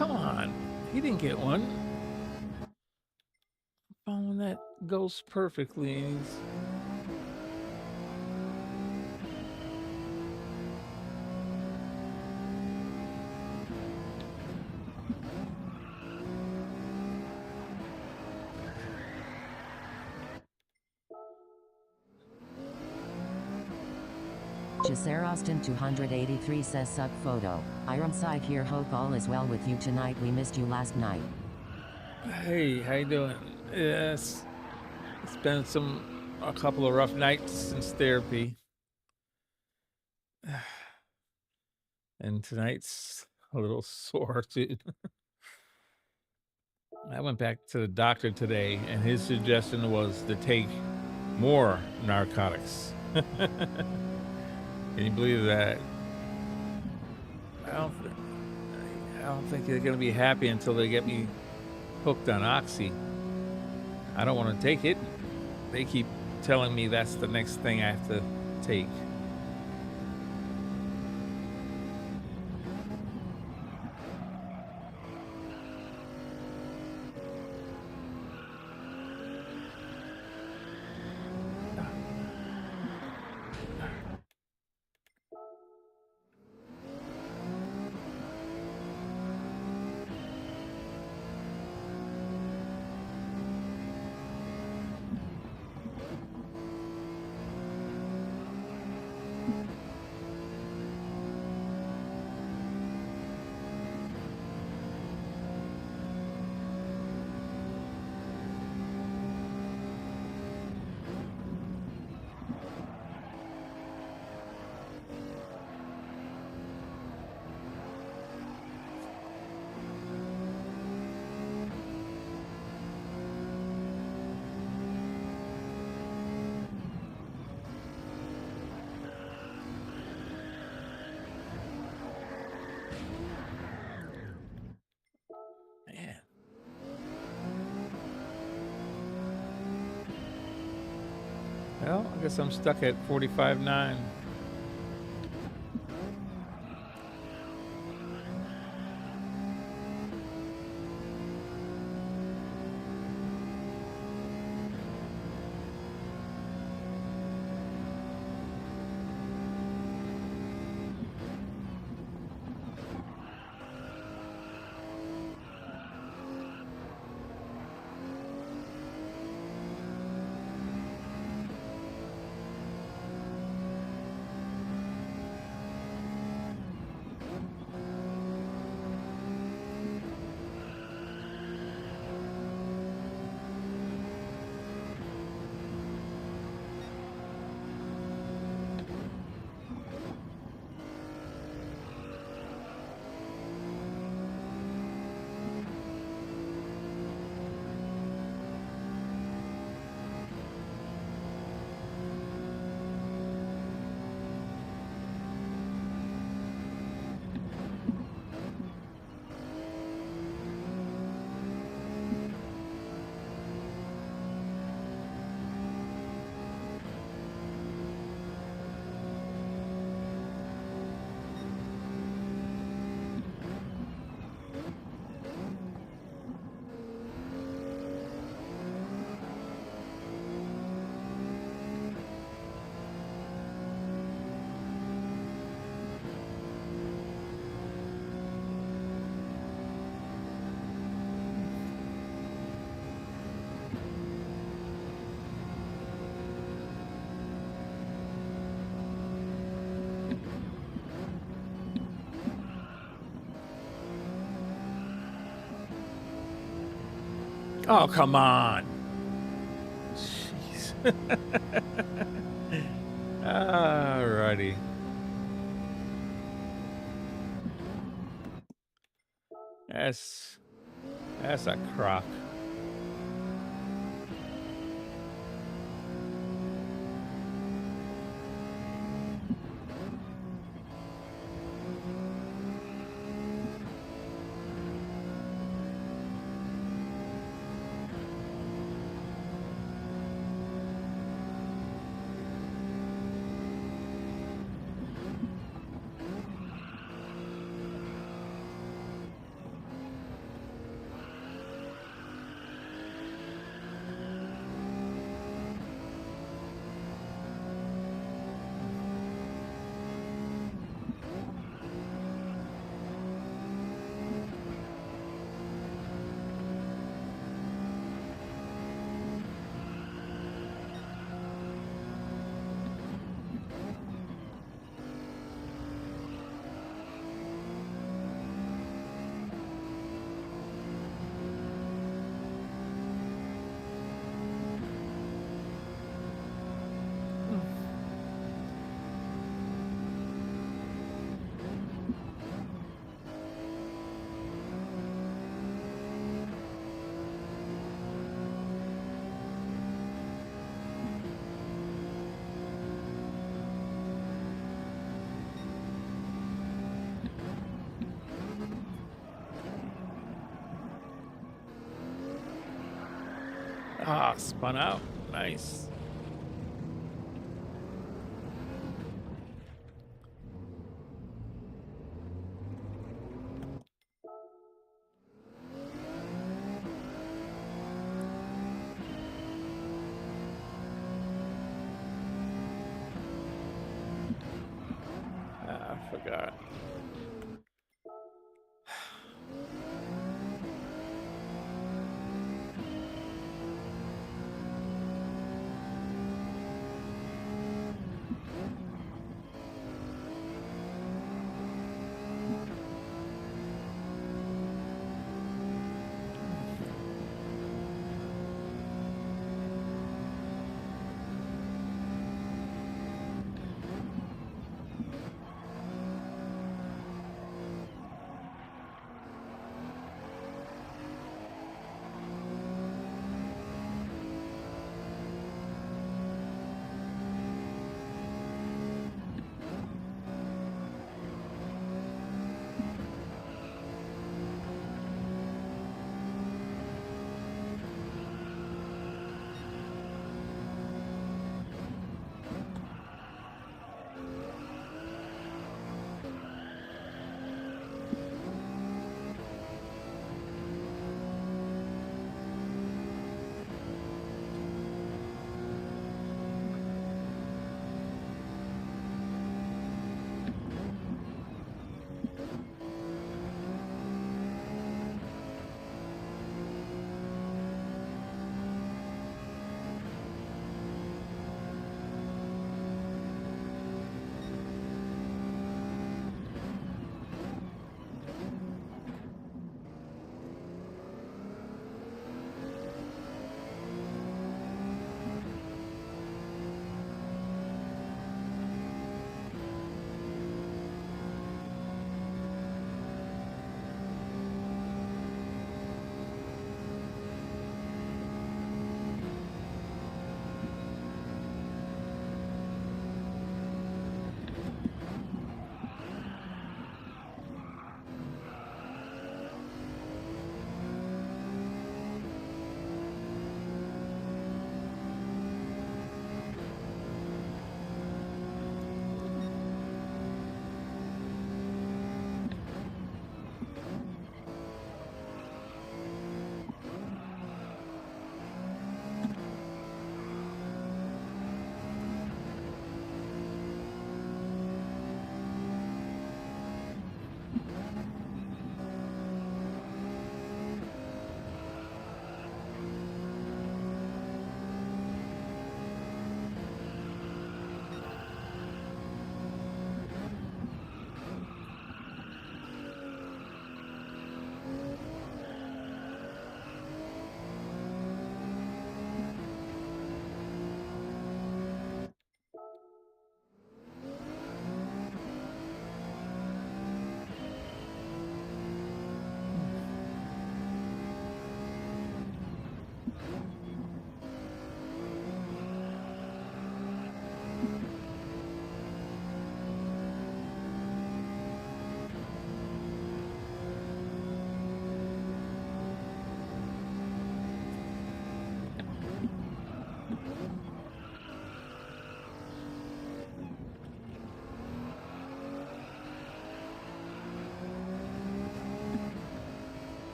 come on. He didn't get one. Following that ghost perfectly. And he's... Chaser Austin 283 says sub photo. Ironside here, hope all is well with you tonight. We missed you last night. Hey, how you doing? Yes. It's been a couple of rough nights since therapy. And tonight's a little sore too. I went back to the doctor today and his suggestion was to take more narcotics. Can you believe that? I don't think they're going to be happy until they get me hooked on Oxy. I don't want to take it. They keep telling me that's the next thing I have to take. Well, I guess I'm stuck at 45.9. Oh, come on. Jeez. Alrighty. That's a crock. Ah, spun out. Nice. I forgot.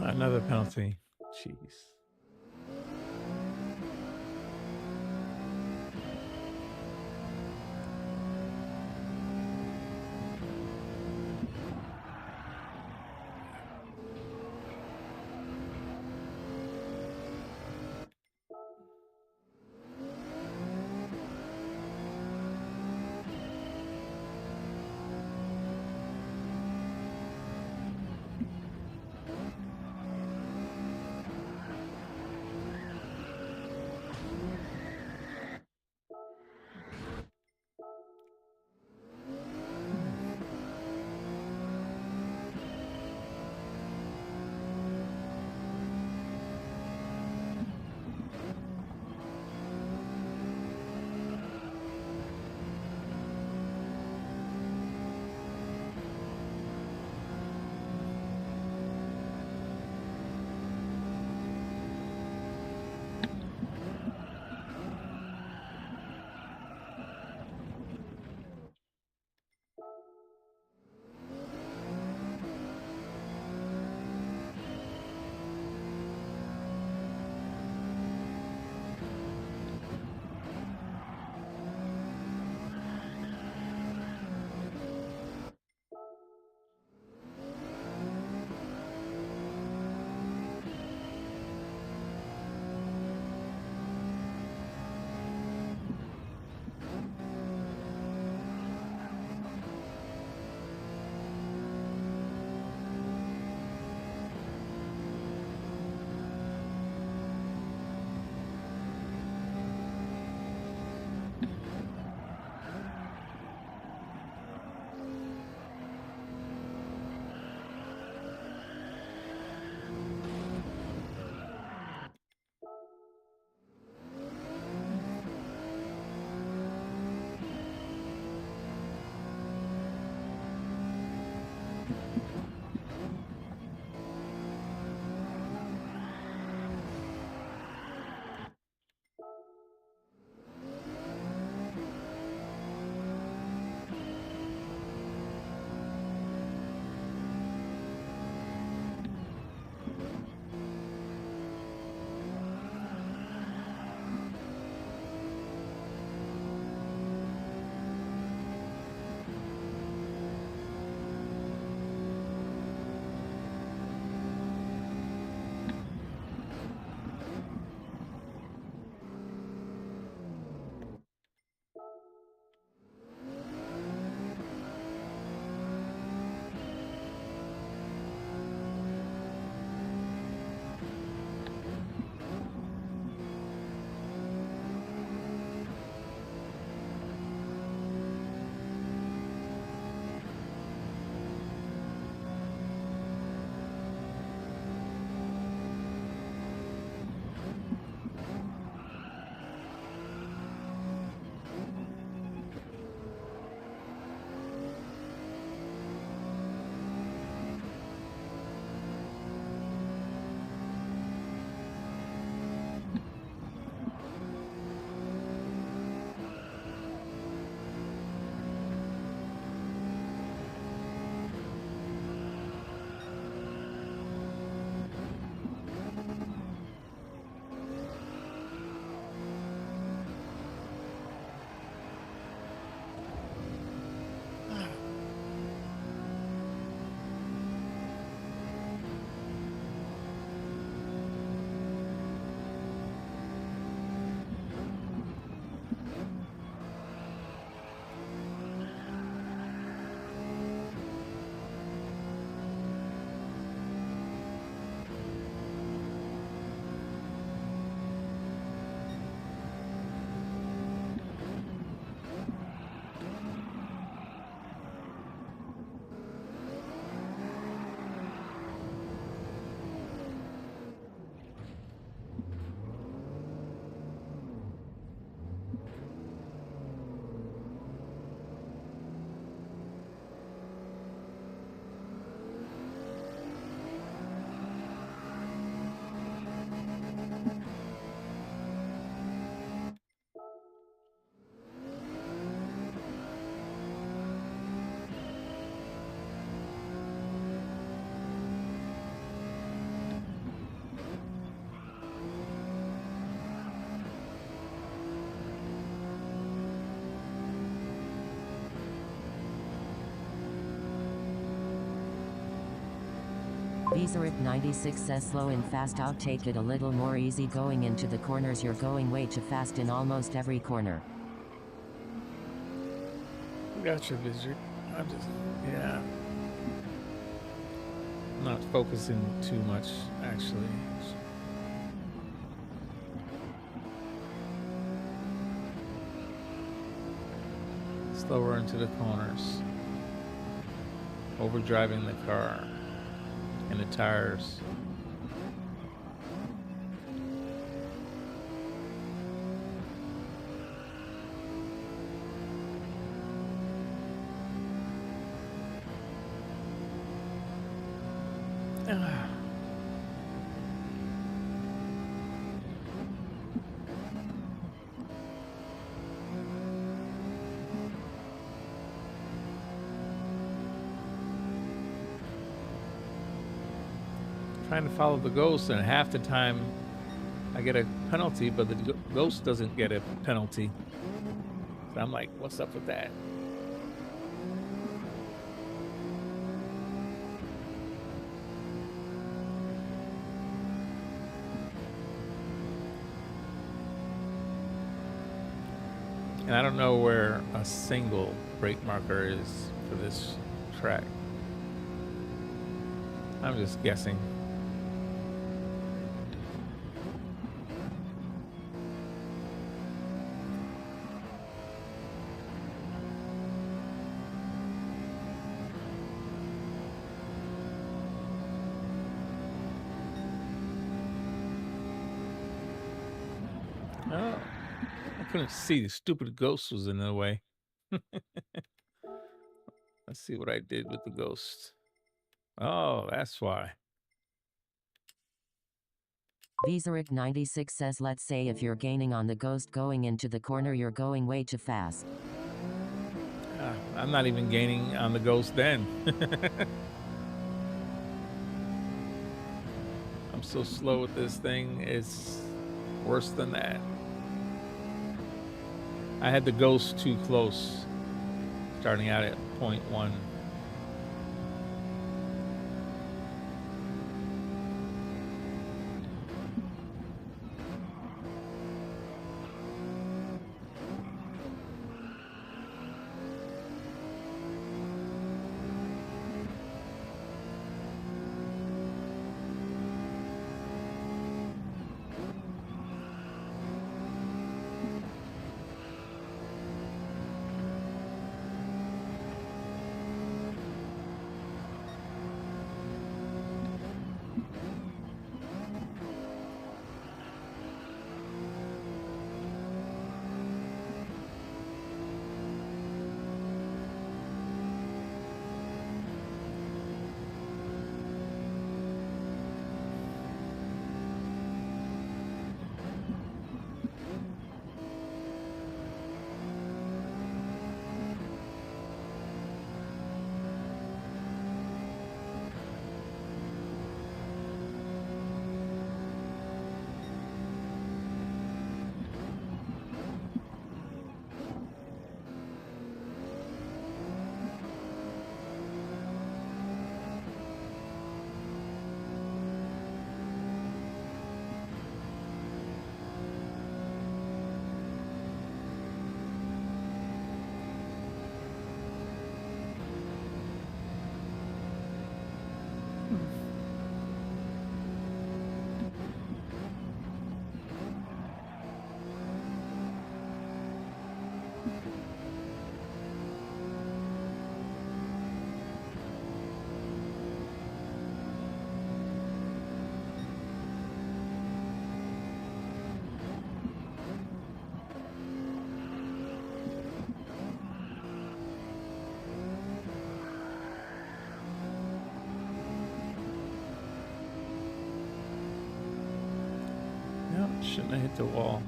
Another penalty. Jeez. Viseric 96 says slow and fast out, take it a little more easy going into the corners, you're going way too fast in almost every corner. Gotcha, Visitor. I'm just, yeah. Not focusing too much, actually. Slower into the corners. Overdriving the car and the tires. Trying to follow the ghost, and half the time I get a penalty, but the ghost doesn't get a penalty. So I'm like, what's up with that? And I don't know where a single brake marker is for this track. I'm just guessing. Oh, I couldn't see. The stupid ghost was in the way. Let's see what I did with the ghost. Oh, that's why. Viseric 96 says let's say if you're gaining on the ghost going into the corner, you're going way too fast. I'm not even gaining on the ghost then. I'm so slow with this thing, it's worse than that. I had the ghost too close, starting out at 0.1. No, shouldn't have hit the wall.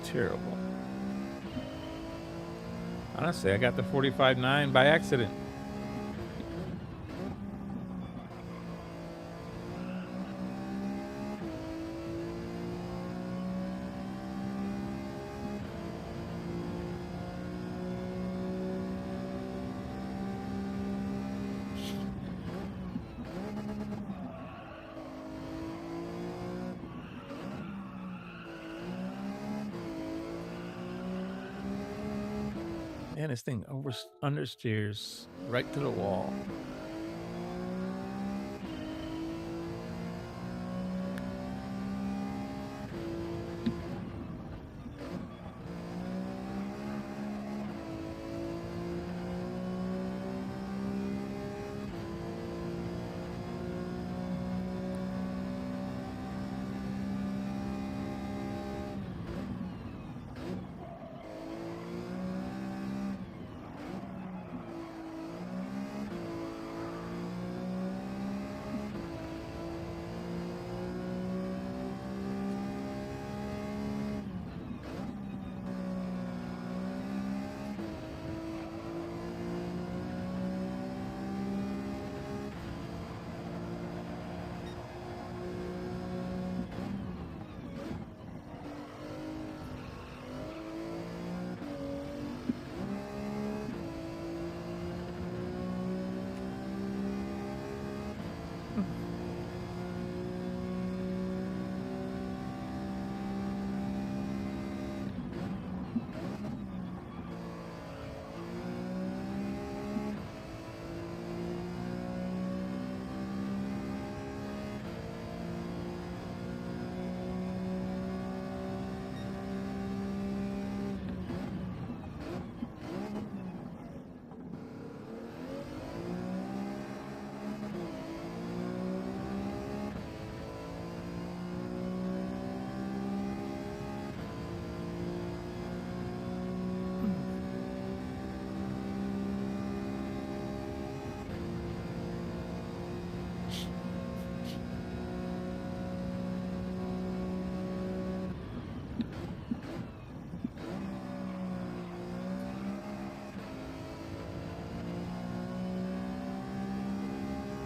terrible. Honestly, I got the 45.9 by accident. Man, this thing understeers right to the wall.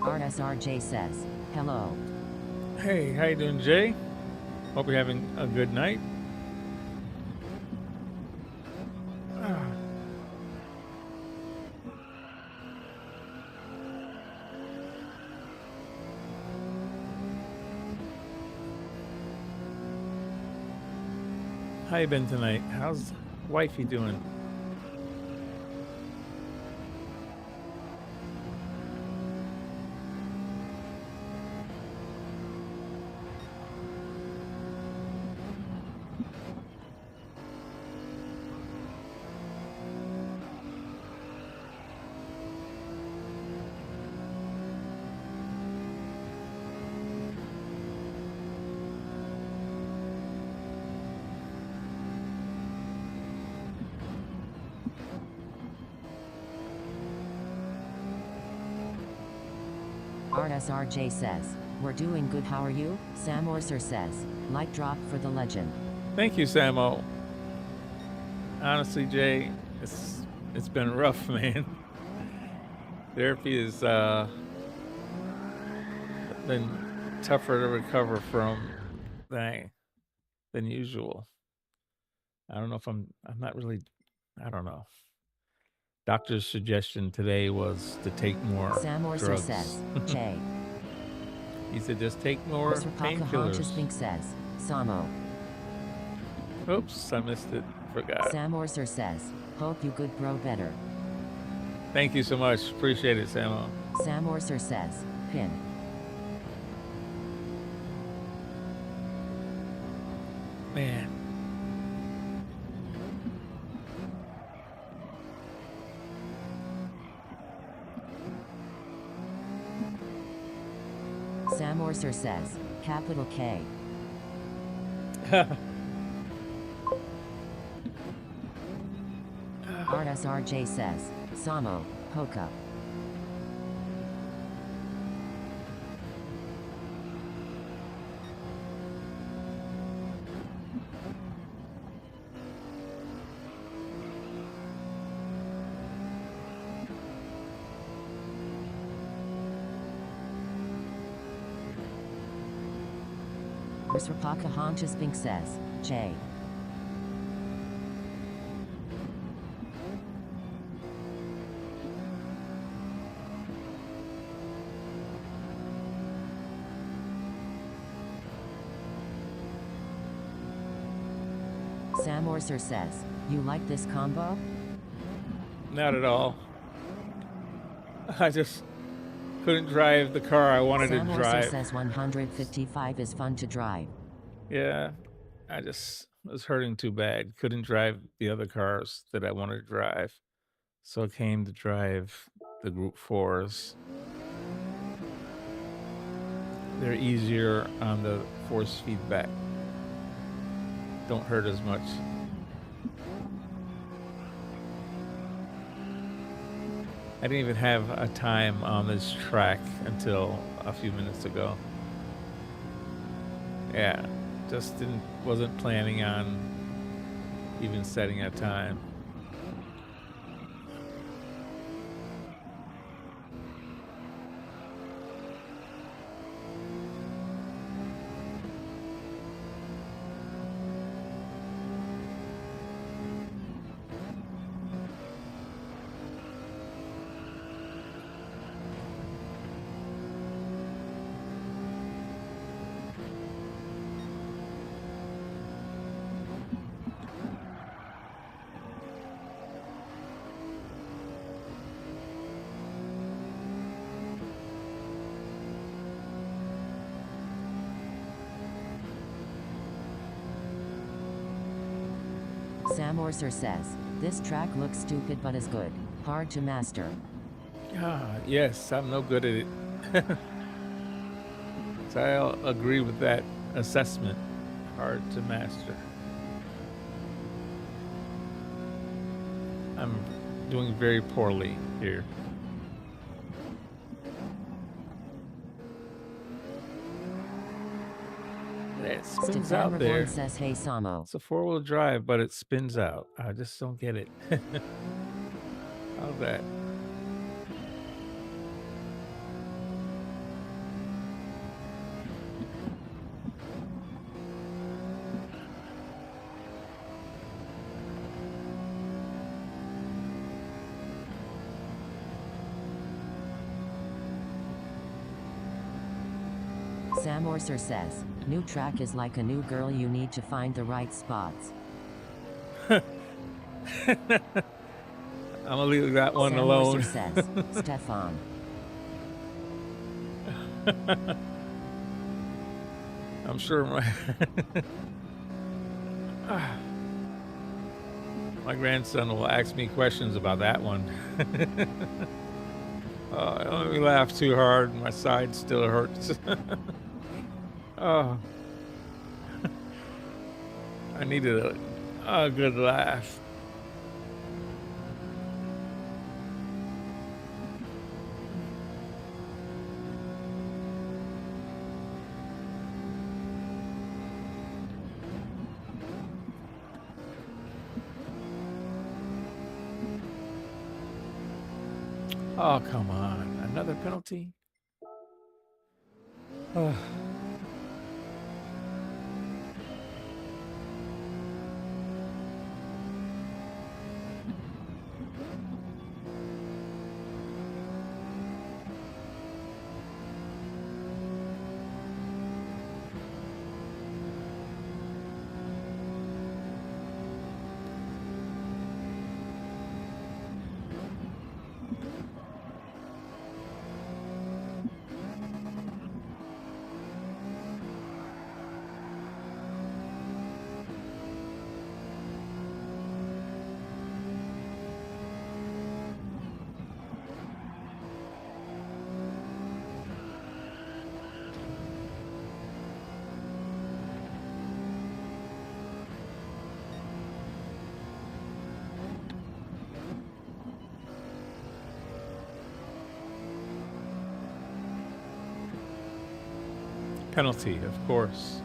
RSRJ says, hello. Hey, how you doing, Jay? Hope you're having a good night. How you been tonight? How's wifey doing? RSRJ says, we're doing good, how are you? Sam Orser says, like drop for the legend. Thank you, Samo. Honestly, Jay, it's been rough, man. Therapy has been tougher to recover from than usual. I don't know if I'm not really, I don't know. Doctor's suggestion today was to take more Sam Orser drugs. says, Jay. He said just take more painkillers. Think says, Samo. Oops, I missed it. Forgot. Sam Orser says, hope you good bro better. Thank you so much. Appreciate it, Samo. Sam Orser says, pin. Man. Sam Orser says, capital K. RSRJ says, Samo, Hoka. Sir Pocahontas Pink says, J. Sam Orser says, you like this combo? Not at all. I just couldn't drive the car I wanted Sam to Orser drive. says 155 is fun to drive. Yeah, I just was hurting too bad. Couldn't drive the other cars that I wanted to drive. So I came to drive the Group 4s. They're easier on the force feedback. Don't hurt as much. I didn't even have a time on this track until a few minutes ago. Yeah, just wasn't planning on even setting a time. Sam Orser says, this track looks stupid but is good. Hard to master. Yes, I'm no good at it. So I'll agree with that assessment. Hard to master. I'm doing very poorly here. It spins out there. Says, hey Samo. It's a 4-wheel drive, but it spins out. I just don't get it. How's that? Sam Orser says, new track is like a new girl, you need to find the right spots. I'm gonna leave that one Sam alone. Orser says, Stefan. I'm sure my grandson will ask me questions about that one. Don't let me laugh too hard. My side still hurts. Oh, I needed a good laugh. Oh, come on. Another penalty? Oh. Penalty, of course.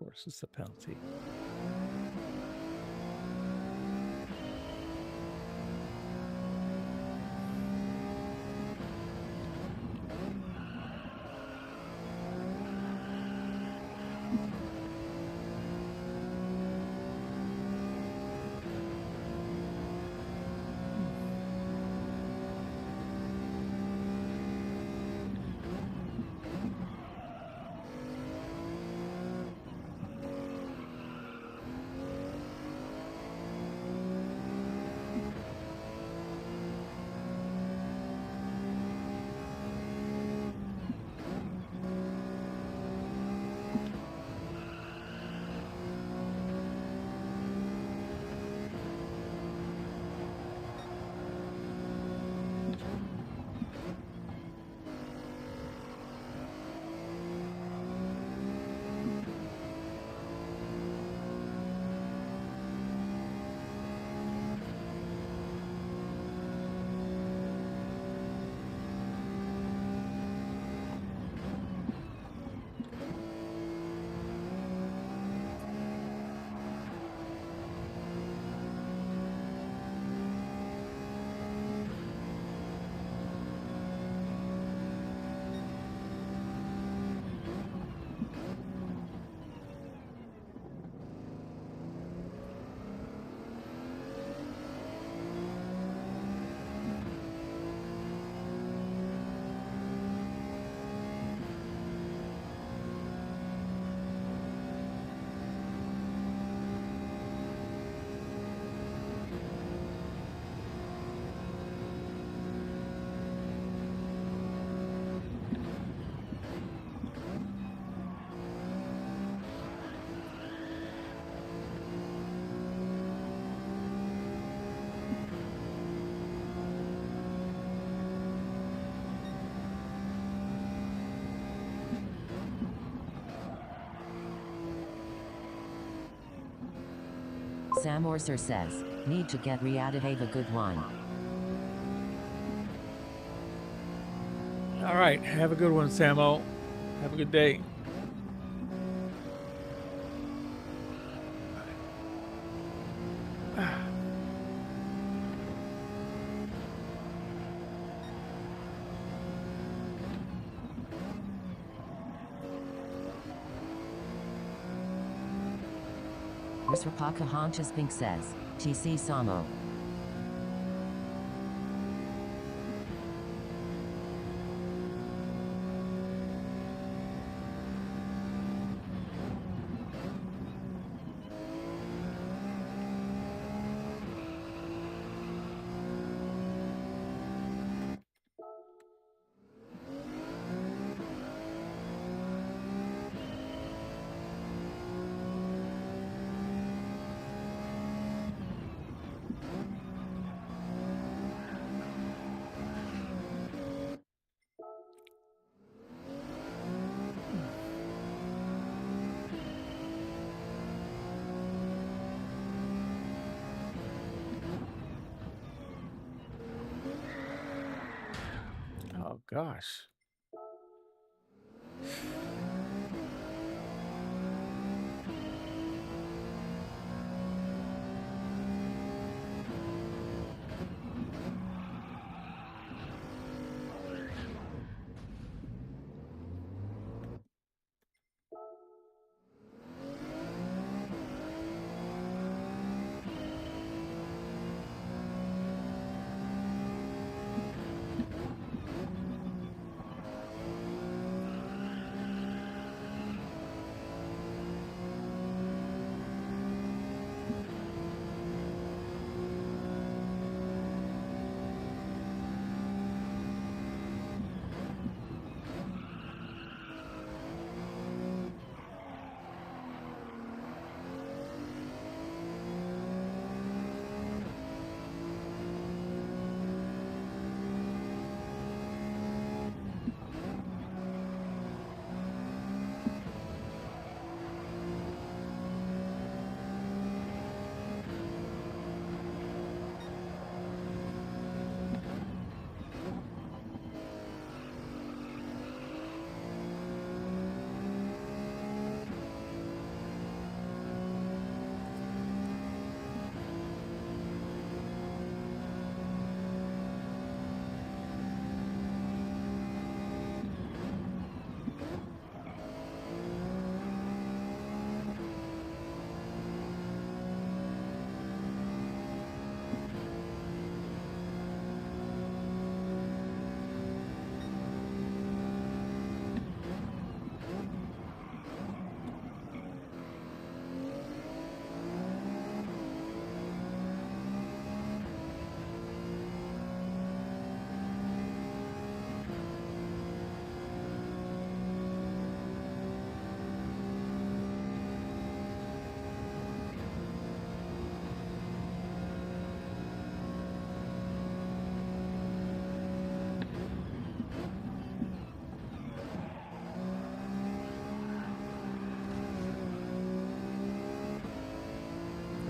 course, it's a penalty. Sam Orser says, need to get Riyadh, have a good one. All right, have a good one, Samo. Have a good day. Risrapaka Honchas Pink says, TC Samo. Oh, gosh.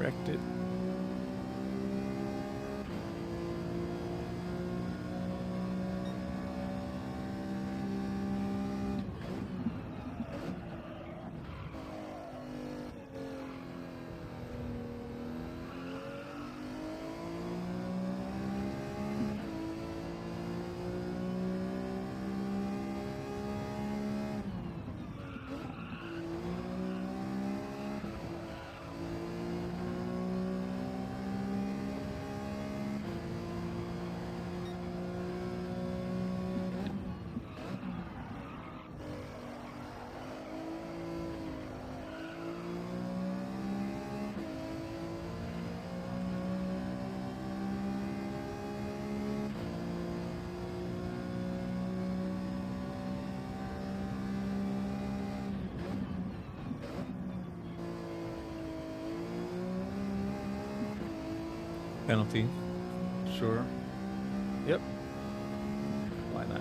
correct it. Penalty. Sure. Yep. Why not?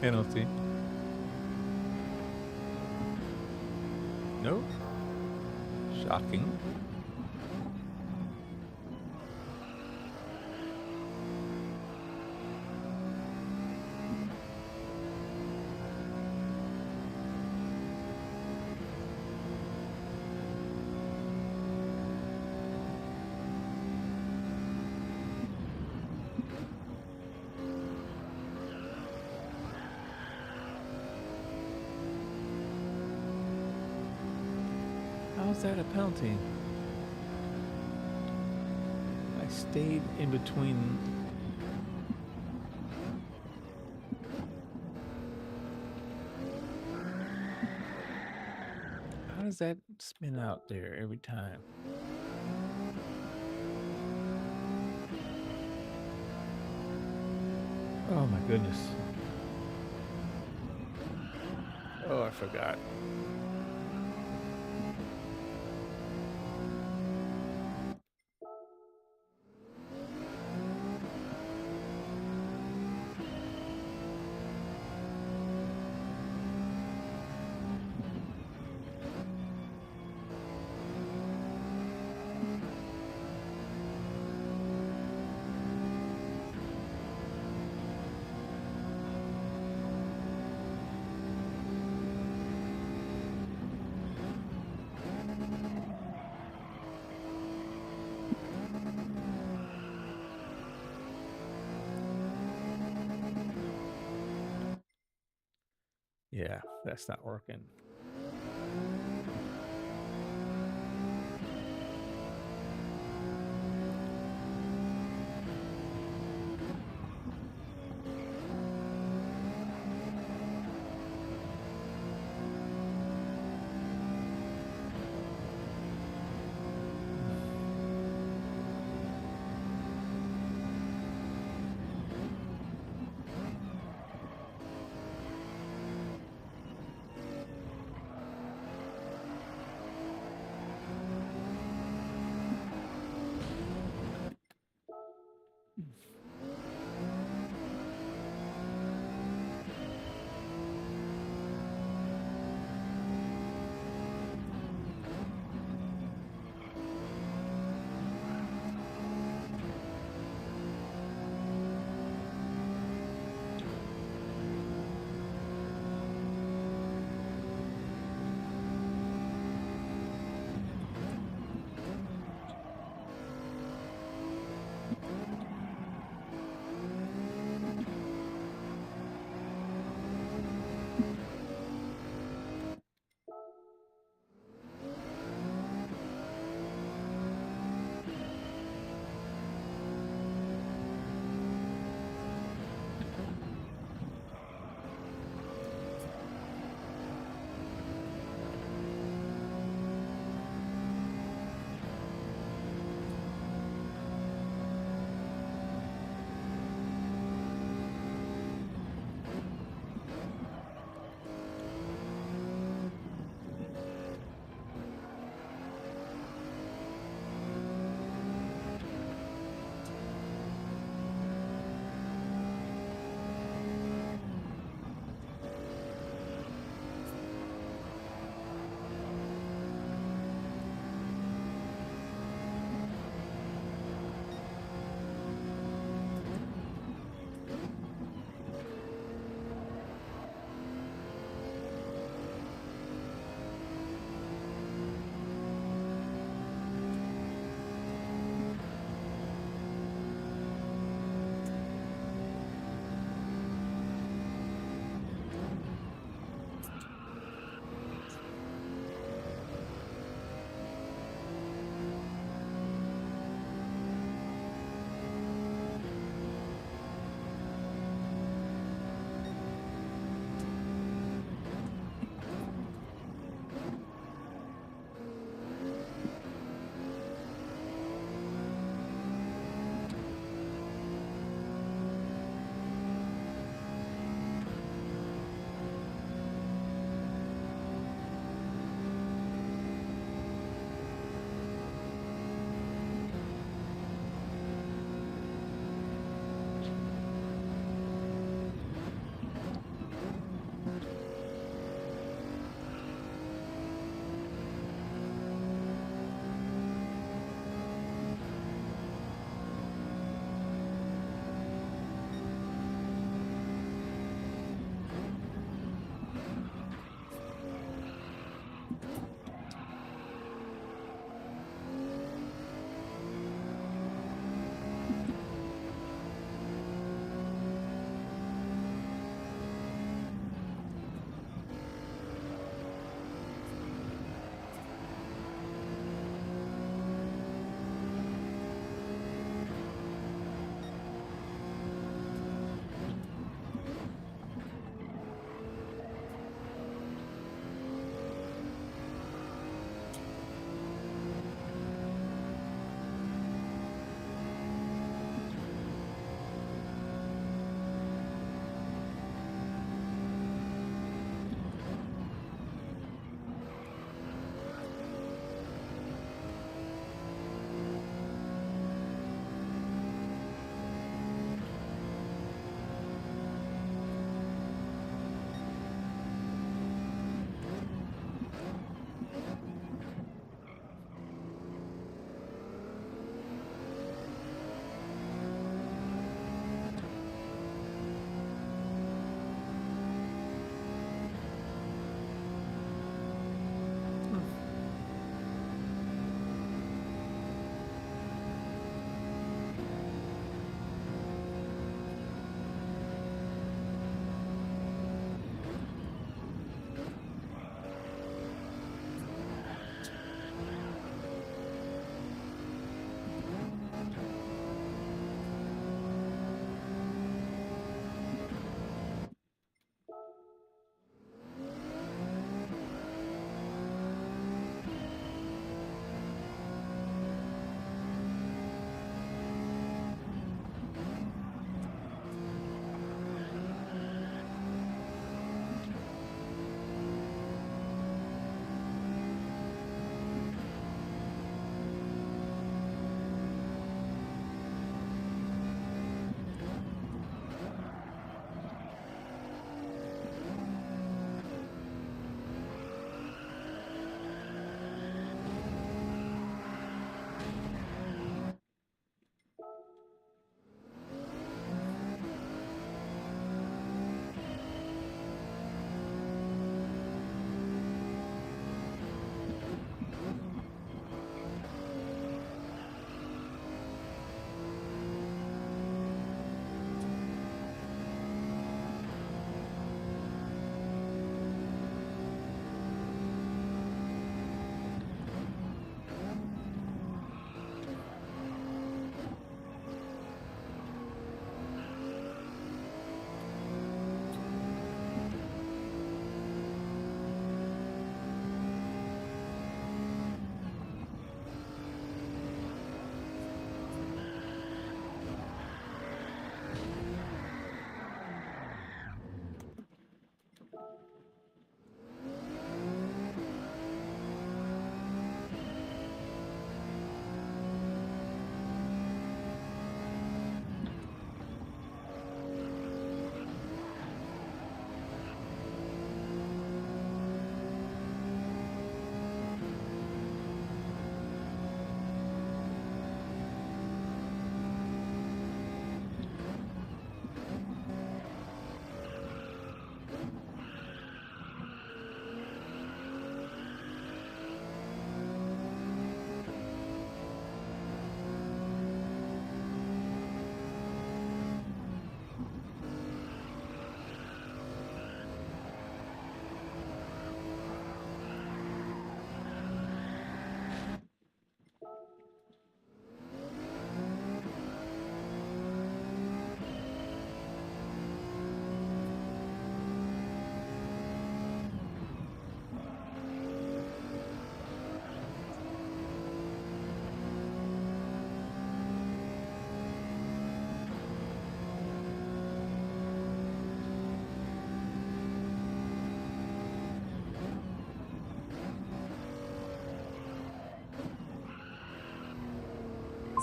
Penalty. No. Shocking. How's that a penalty? I stayed in between. How does that spin out there every time? Oh my goodness. Oh, I forgot. Yeah, that's not working.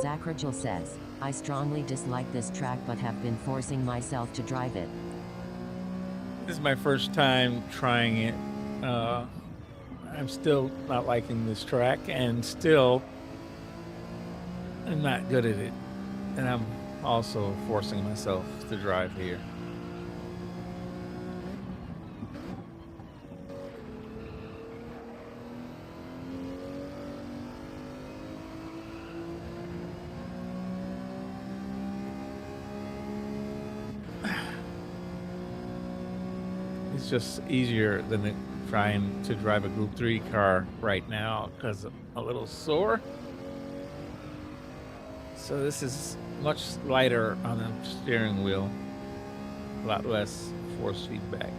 Zach Rachel says, I strongly dislike this track but have been forcing myself to drive it. This is my first time trying it. I'm still not liking this track, and still I'm not good at it. And I'm also forcing myself to drive here. It's just easier than trying to drive a Group 3 car right now because I'm a little sore. So this is much lighter on the steering wheel, a lot less force feedback.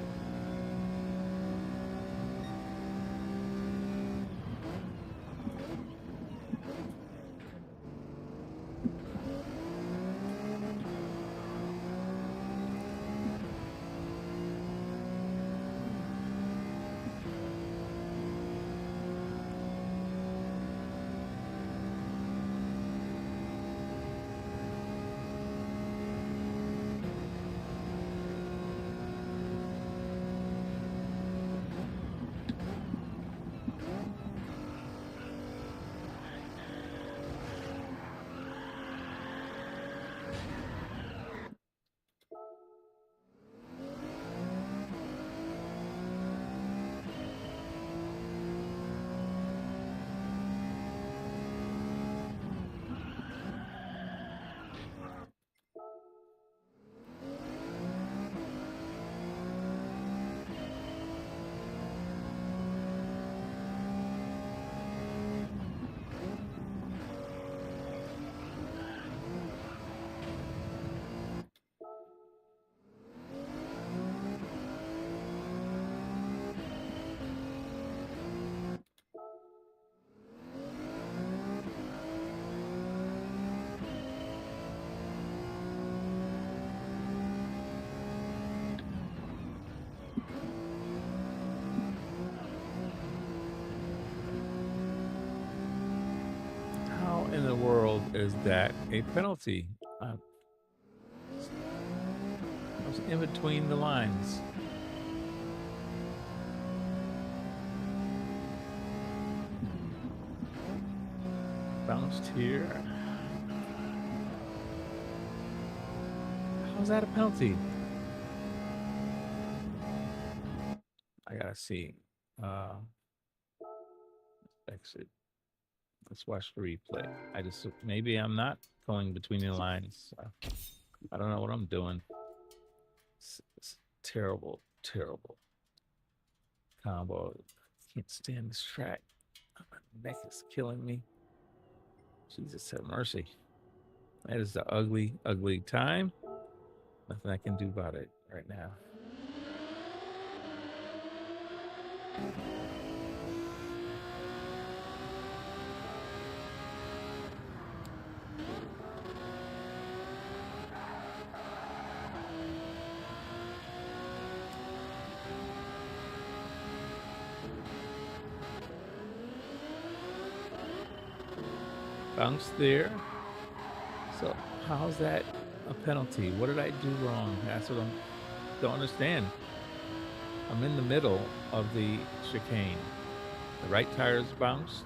In the world is that a penalty? I was in between the lines. Bounced here. How's that a penalty? I gotta see. Exit. Let's watch the replay. Maybe I'm not going between the lines. I don't know what I'm doing. It's terrible, terrible combo. Can't stand this track. My neck is killing me. Jesus have mercy. That is the ugly, ugly time. Nothing I can do about it right now. Bounce there. So how's that a penalty? What did I do wrong? That's what I don't understand. I'm in the middle of the chicane. The right tire's bounced.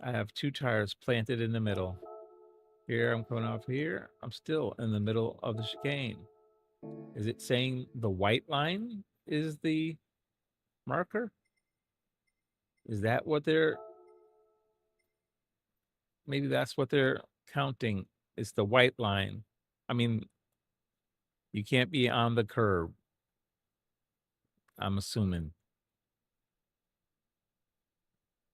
I have two tires planted in the middle. Here I'm coming off here. I'm still in the middle of the chicane. Is it saying the white line is the marker? Is that what maybe that's what they're counting? It's the white line. I mean, you can't be on the curb, I'm assuming.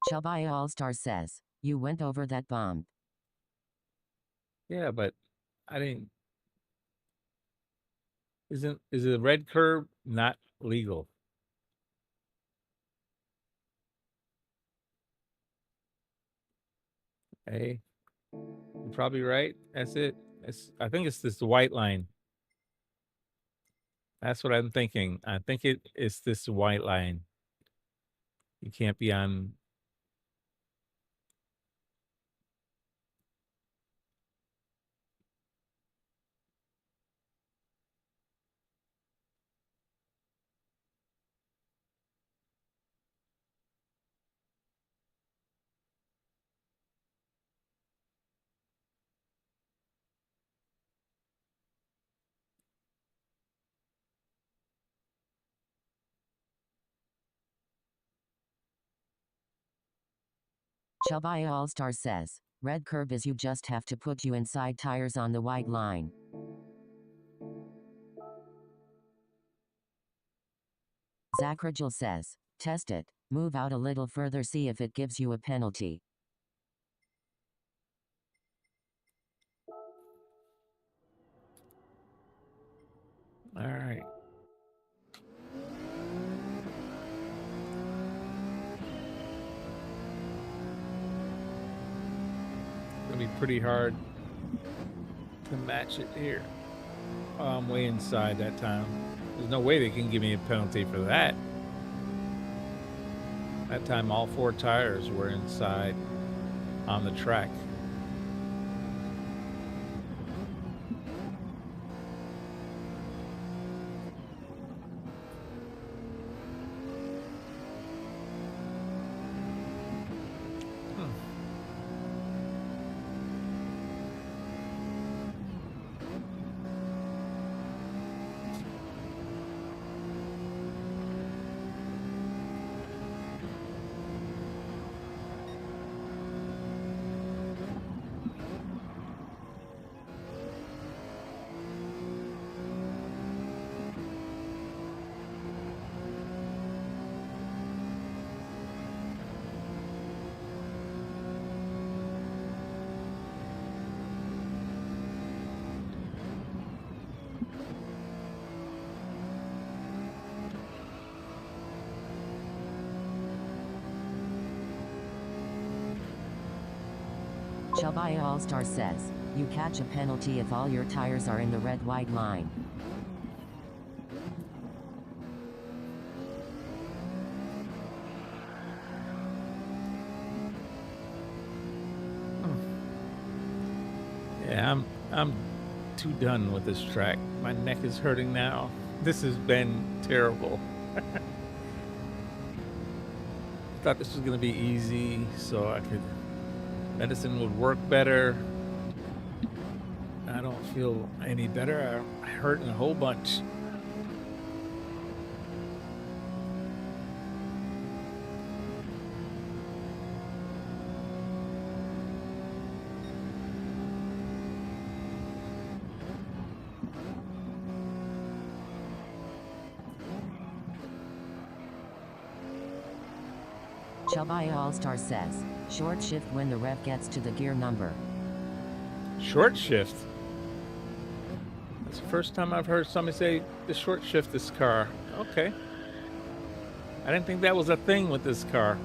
Shabaya All-Star says, you went over that bomb. Yeah, but I didn't. Is a red curb not legal? Hey, you're probably right. That's it. I think it's this white line. That's what I'm thinking. I think it's this white line. You can't be on. Chubby All-Star says, red curb is you just have to put you inside tires on the white line. Zachragel says, test it, move out a little further, see if it gives you a penalty. All right. It's gonna be pretty hard to match it here. Oh, I'm way inside that time. There's no way they can give me a penalty for that. That time all 4 tires were inside on the track. Chubby All-Star says, you catch a penalty if all your tires are in the red-white line. Yeah, I'm too done with this track. My neck is hurting now. This has been terrible. Thought this was gonna be easy, so I could medicine would work better. I don't feel any better. I hurt a whole bunch. Chubby All-Star says, short shift when the rev gets to the gear number. Short shift? That's the first time I've heard somebody say the short shift this car. Okay. I didn't think that was a thing with this car.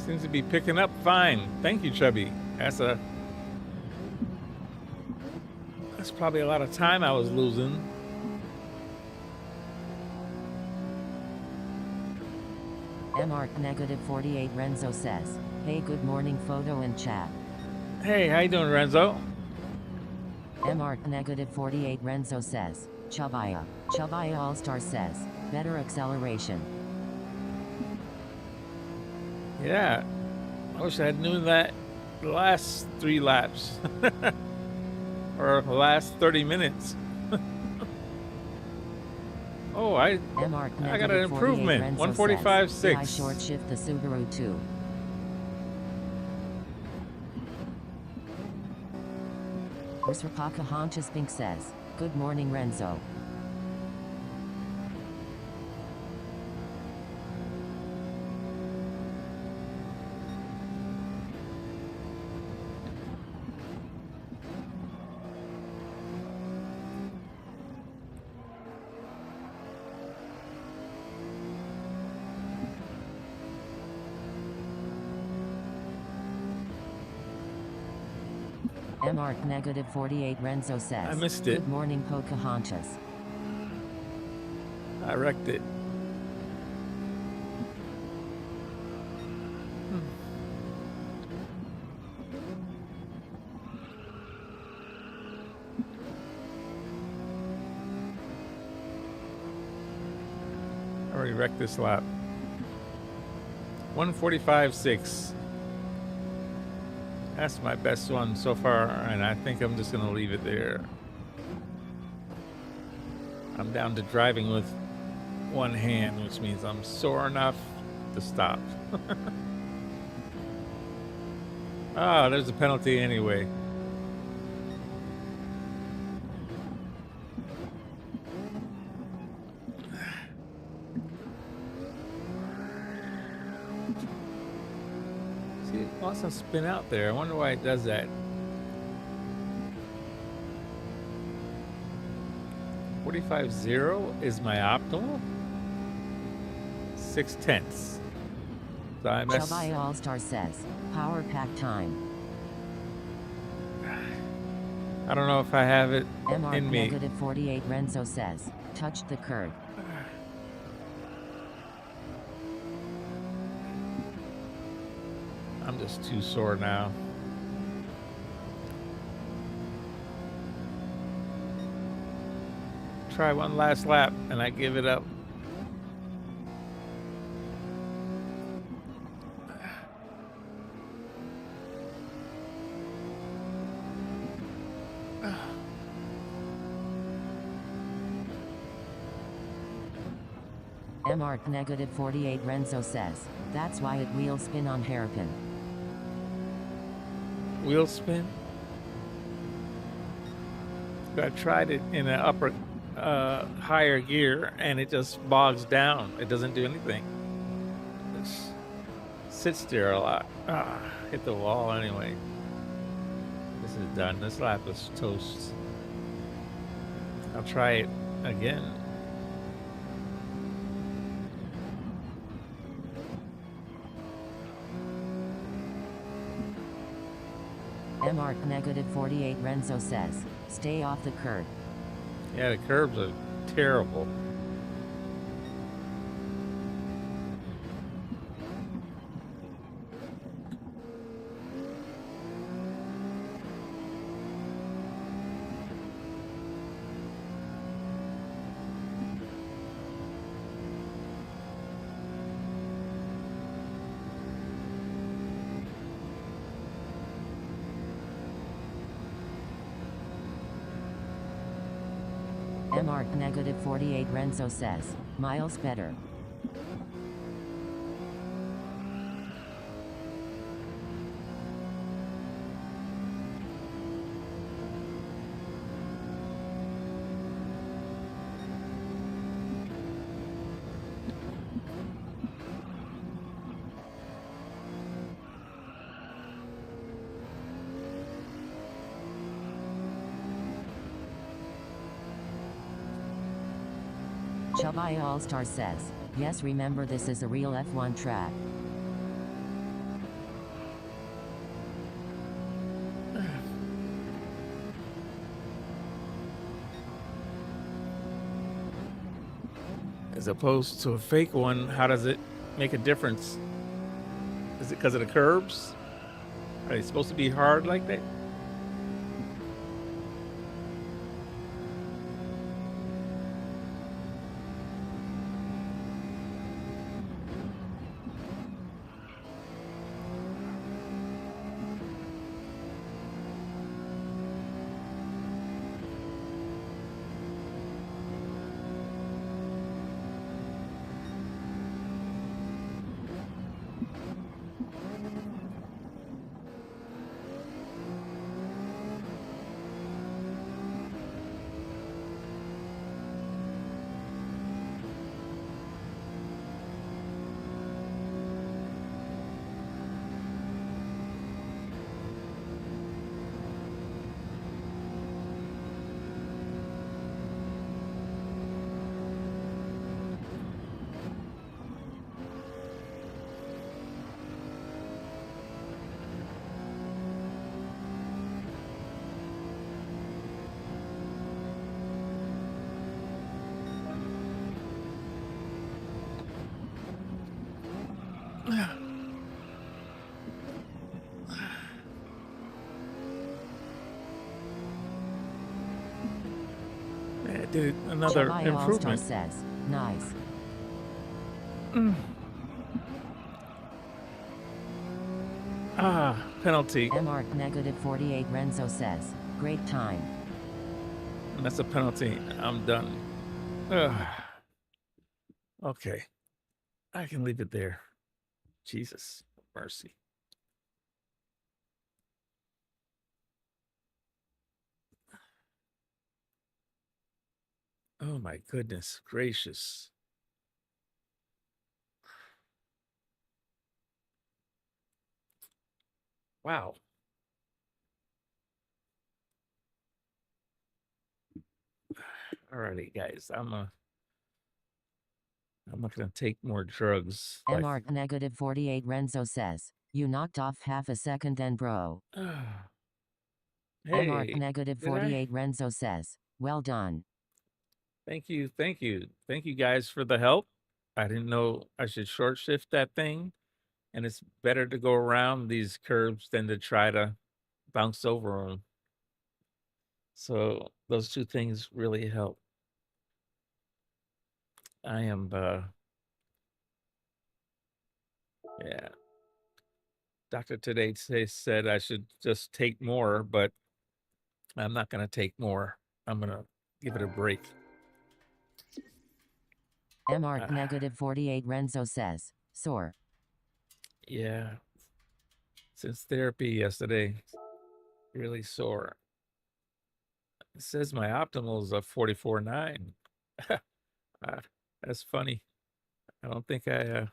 Seems to be picking up fine. Thank you, Chubby. That's probably a lot of time I was losing. MR-48 Renzo says, hey, good morning photo and chat. Hey, how you doing, Renzo? MR-48 Renzo says, Chubby All-Star says, better acceleration. Yeah, I wish I had known that the last 3 laps or the last 30 minutes. Oh, I got an improvement. 145.6. I short shift the Subaru too. Pocahontas Pink says, good morning Renzo. MR-48 Renzo says, I missed it. good morning Pocahontas. I wrecked it. I already wrecked this lap. 145.6. That's my best one so far, and I think I'm just gonna leave it there. I'm down to driving with one hand, which means I'm sore enough to stop. Ah, there's a penalty anyway. See, it lost some spin out there. I wonder why it does that. 45.0 is my optimal. 6/10. So I messed. Shabbai All-Star says, power pack time. I don't know if I have it MR in me. negative 48 Renzo says, touched the curb. I'm just too sore now. Try one last lap and I give it up. MR negative 48 Renzo says, that's why it wheel spin on hairpin. Wheel spin? I tried it in an upper higher gear and it just bogs down. It doesn't do anything. It sits there a lot. Hit the wall anyway. This is done. This lap is toast. I'll try it again. MR negative 48 Renzo says, stay off the curb. Yeah, the curbs are terrible. MR negative 48 Renzo says, miles better. Shabbai All-Star says, yes, remember this is a real F1 track. As opposed to a fake one, how does it make a difference? Is it because of the curbs? Are they supposed to be hard like that? Yeah, dude, another Shabbai All-Star improvement. says, nice. Ah, penalty. MR negative 48 Renzo says, great time. That's a penalty. I'm done. Ugh. Okay. I can leave it there. Jesus, mercy. Oh my goodness gracious. Wow. Alrighty, guys. I'm not gonna take more drugs. MR negative 48 Renzo says, you knocked off half a second then, bro. MR Hey, negative did I? 48 Renzo says, well done. Thank you, guys for the help. I didn't know I should short shift that thing, and it's better to go around these curves than to try to bounce over them. So those two things really help. I am, yeah. Doctor today said I should just take more, but I'm not going to take more. I'm going to give it a break. MR negative 48 Renzo says, sore. Yeah. Since therapy yesterday, really sore. It says my optimal is a 44.9. That's funny. I don't think I, at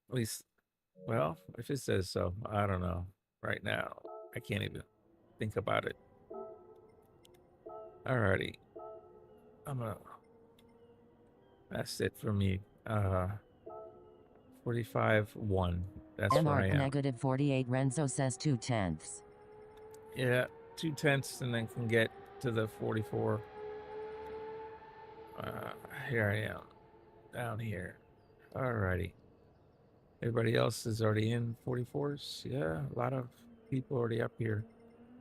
least, well, if it says so, I don't know. Right now, I can't even think about it. Alrighty. That's it for me. 45.1. That's where I MR am. negative 48 Renzo says 2/10. Yeah, 2/10 and then can get to the 44. Here I am, down here. Alrighty. Everybody else is already in 44s. Yeah, a lot of people already up here.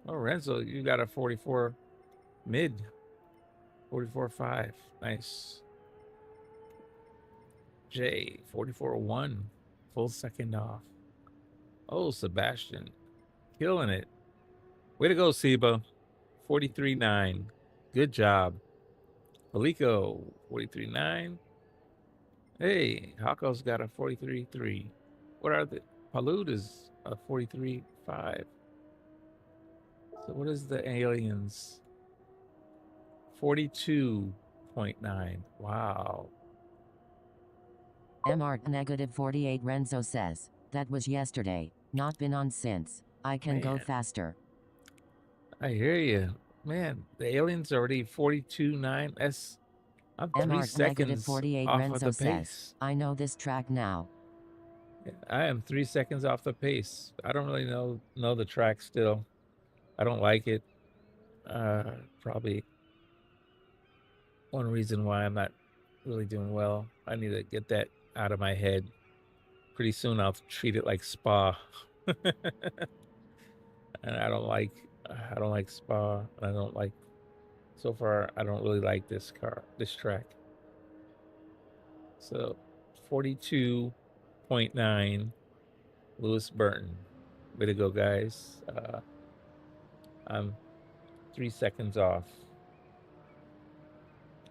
Oh, Renzo, you got a 44 mid. 44.5. Nice. J, 44.1. Full second off. Oh, Sebastian. Killing it. Way to go, Seba. 43.9. Good job. Palico, 43.9. Hey, Hako's got a 43.3. What are the Palud is a 43.5. So what is the aliens? 42.9. Wow. MR negative 48 Renzo says, that was yesterday, not been on since. I can go faster. I hear you. Man, the aliens already 42.9. I'm 3 MR negative seconds 48 off Renzo of the says, pace. I know this track now. I am 3 seconds off the pace. I don't really know the track still. I don't like it. Probably one reason why I'm not really doing well. I need to get that out of my head. Pretty soon I'll treat it like Spa. And I don't like Spa. I don't like, so far I don't really like this track. So 42.9 Lewis Burton. Way to go, guys. I'm 3 seconds off.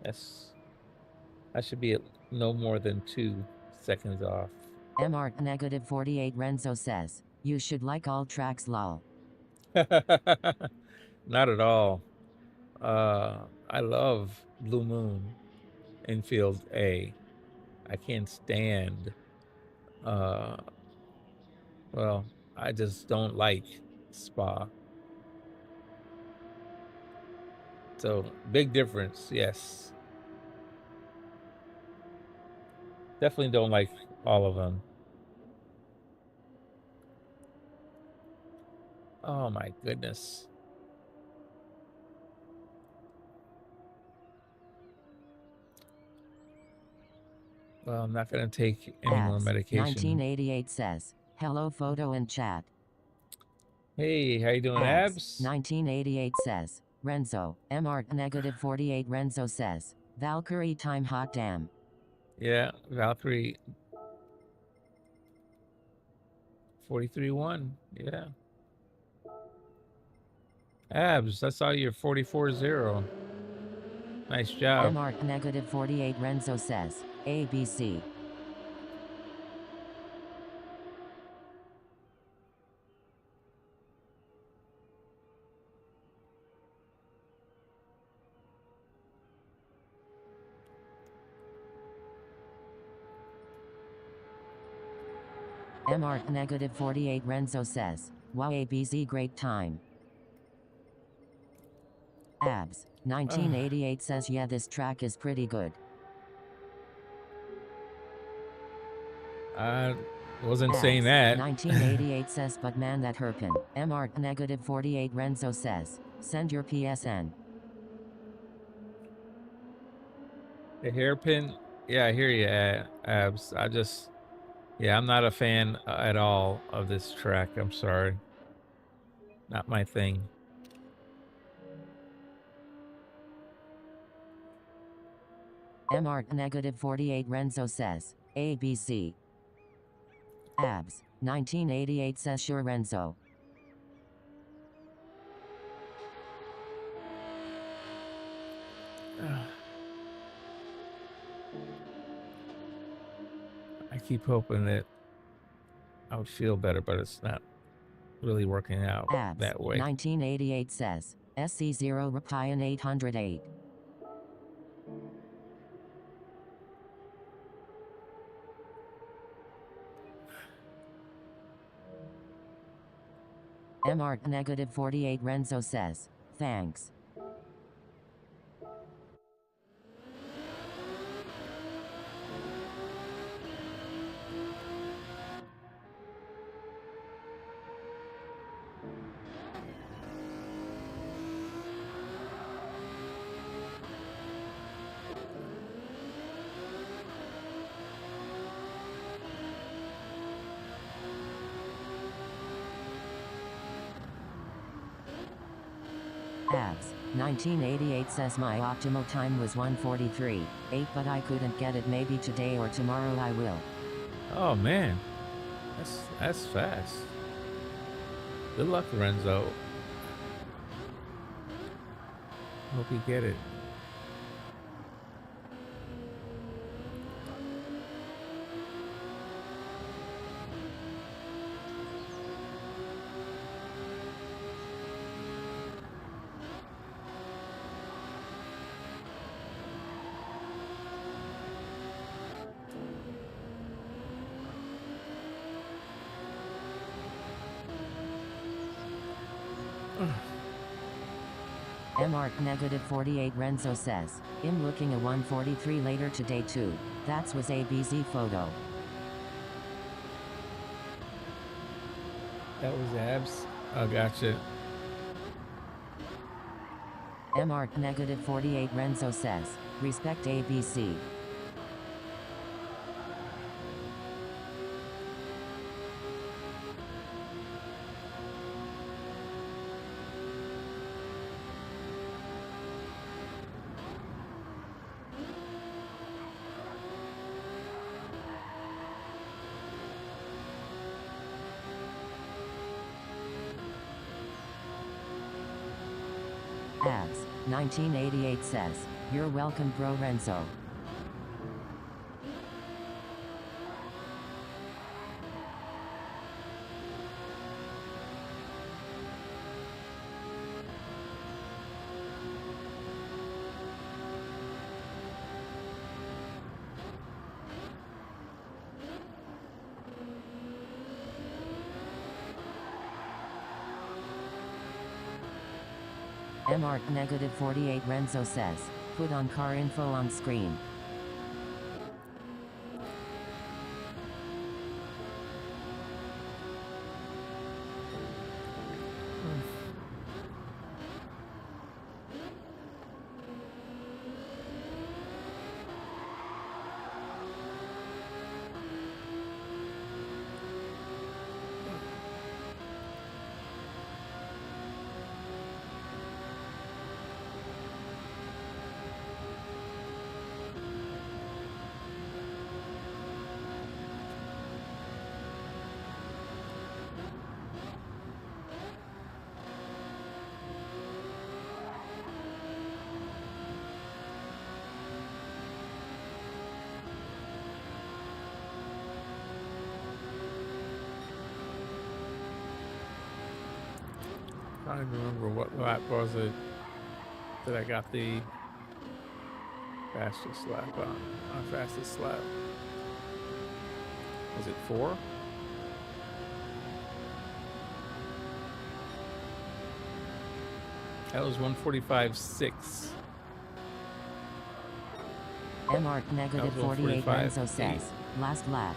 I should be at no more than 2 seconds off. MR negative 48 Renzo says, you should like all tracks lol. Not at all. I love Blue Moon, Infield A. I can't stand, well, I just don't like Spa. So, big difference, yes. Definitely don't like all of them. Oh my goodness. Well, I'm not going to take any more medication. 1988 says, hello photo and chat. Hey, how you doing, Abs? 1988 says, Renzo, MR negative 48 Renzo says, Valkyrie time hot damn. Yeah, Valkyrie 43-1. Yeah. Abs, I saw your 44-0. Nice job. MR negative 48 Renzo says, ABC. MR negative 48 Renzo says, wow ABC great time. Abs 1988 says yeah this track is pretty good. I wasn't Abs saying that. 1988 says but man that herpin. MR negative 48 Renzo says, send your PSN. The hairpin. Yeah, I hear you, Abs. Yeah, I'm not a fan at all of this track. I'm sorry. Not my thing. MR negative 48 Renzo says, ABC. Abs 1988 says sure Renzo. I keep hoping that I would feel better, but it's not really working out Abs that way. 1988 says, SC0 Rapian 808. MR negative 48 Renzo says, thanks. Abs 1988 says my optimal time was 1:43.8 but I couldn't get it, maybe today or tomorrow I will. Oh man, that's fast. Good luck, Renzo. Hope you get it. MR negative 48 Renzo says, I'm looking at 1:43 later today too. That was a BZ photo. That was Abs. Oh, gotcha. MR negative 48 Renzo says, respect ABC. Abs 1988 says, you're welcome bro Renzo. MR negative 48 Renzo says, put on car info on screen. Trying to remember what lap was it that I got the fastest lap on. My fastest lap. Was it 4? That was 1:45.6. MR negative 48 Renzo 1:45.8. says, last lap.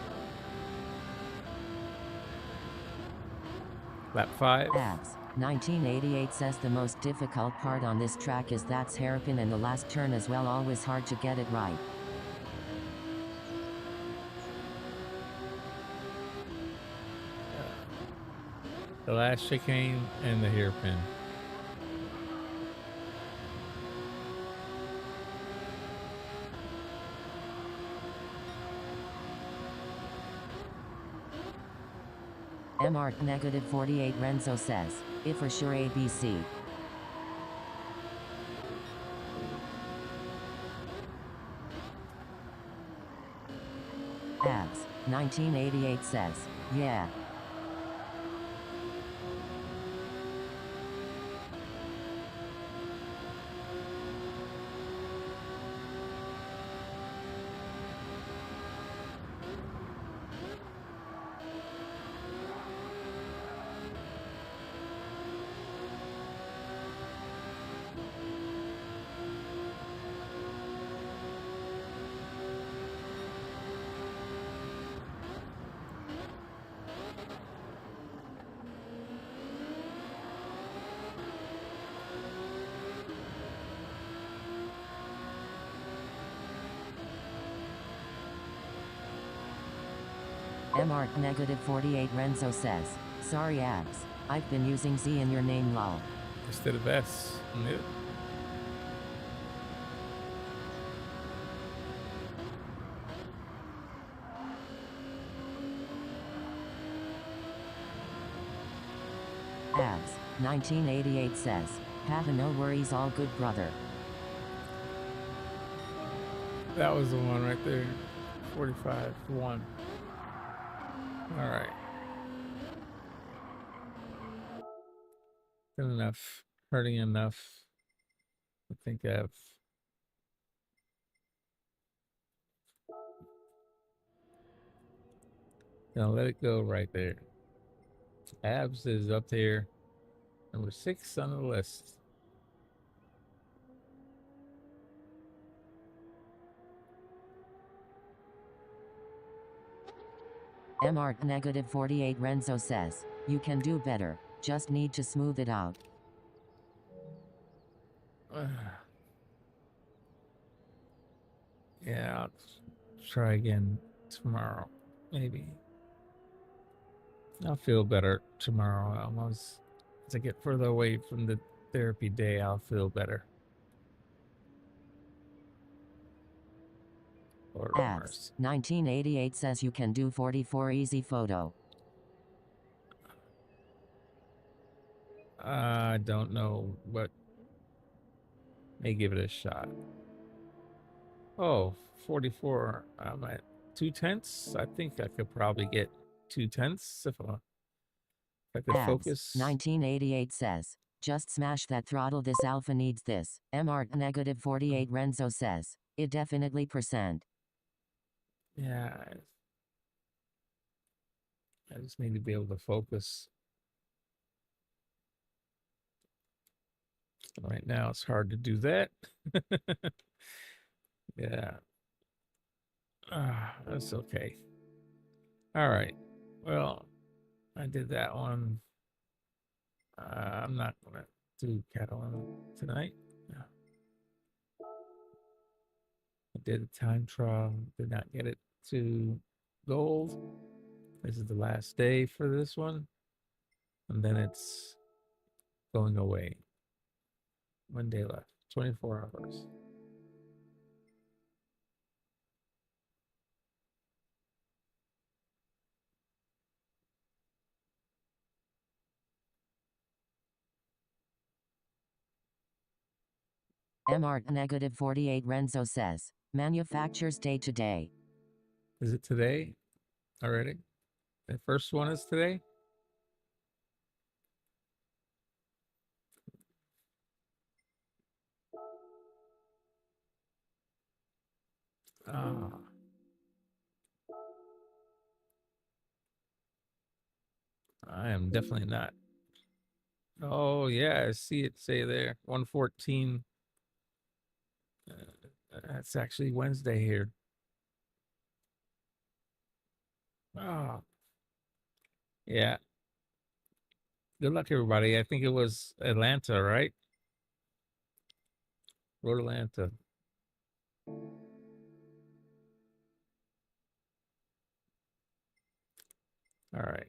Lap 5. Abs 1988 says the most difficult part on this track is that's hairpin and the last turn as well, always hard to get it right. The last chicane and the hairpin. MR negative 48 Renzo says, if for sure ABC. Abs 1988 says, yeah. MR negative 48 Renzo says, sorry Abs, I've been using Z in your name lol. Instead of S. Yep. Abs 1988 says, Pava no worries, all good brother. That was the one right there. 45-1. All right. Good enough. Hurting enough. I think I've gonna let it go right there. Abs is up there. Number 6 on the list. MR negative 48 Renzo says, you can do better, just need to smooth it out. Yeah, I'll try again tomorrow. Maybe. I'll feel better tomorrow. Almost as I get further away from the therapy day, I'll feel better. Or Abs 1988 says you can do 44 easy photo. I don't know, but may give it a shot. Oh, 44. I'm at 2/10. I think I could probably get 2/10 if I could Abs focus. 1988 says, just smash that throttle, this alpha needs this. MR negative 48 Renzo says, it definitely %. Yeah, I just need to be able to focus. Right now, it's hard to do that. Yeah. That's okay. All right. Well, I did that one. I'm not going to do Catalan tonight. I did a time trial, did not get it to gold. This is the last day for this one. And then it's going away. 1 day left, 24 hours. MR negative 48 Renzo says, manufacturer's day today. Is it today already? The first one is today? I am definitely not. Oh yeah, I see it say there 114. That's actually Wednesday here. Oh yeah. Good luck, everybody. I think it was Atlanta, right? Road Atlanta. All right.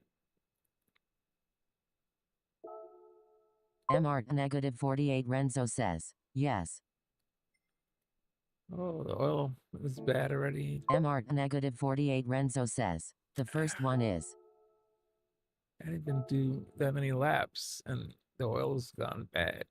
MR negative 48 Renzo says, yes. Oh, the oil is bad already. MR negative 48 Renzo says, the first one is. I didn't even do that many laps, and the oil's gone bad.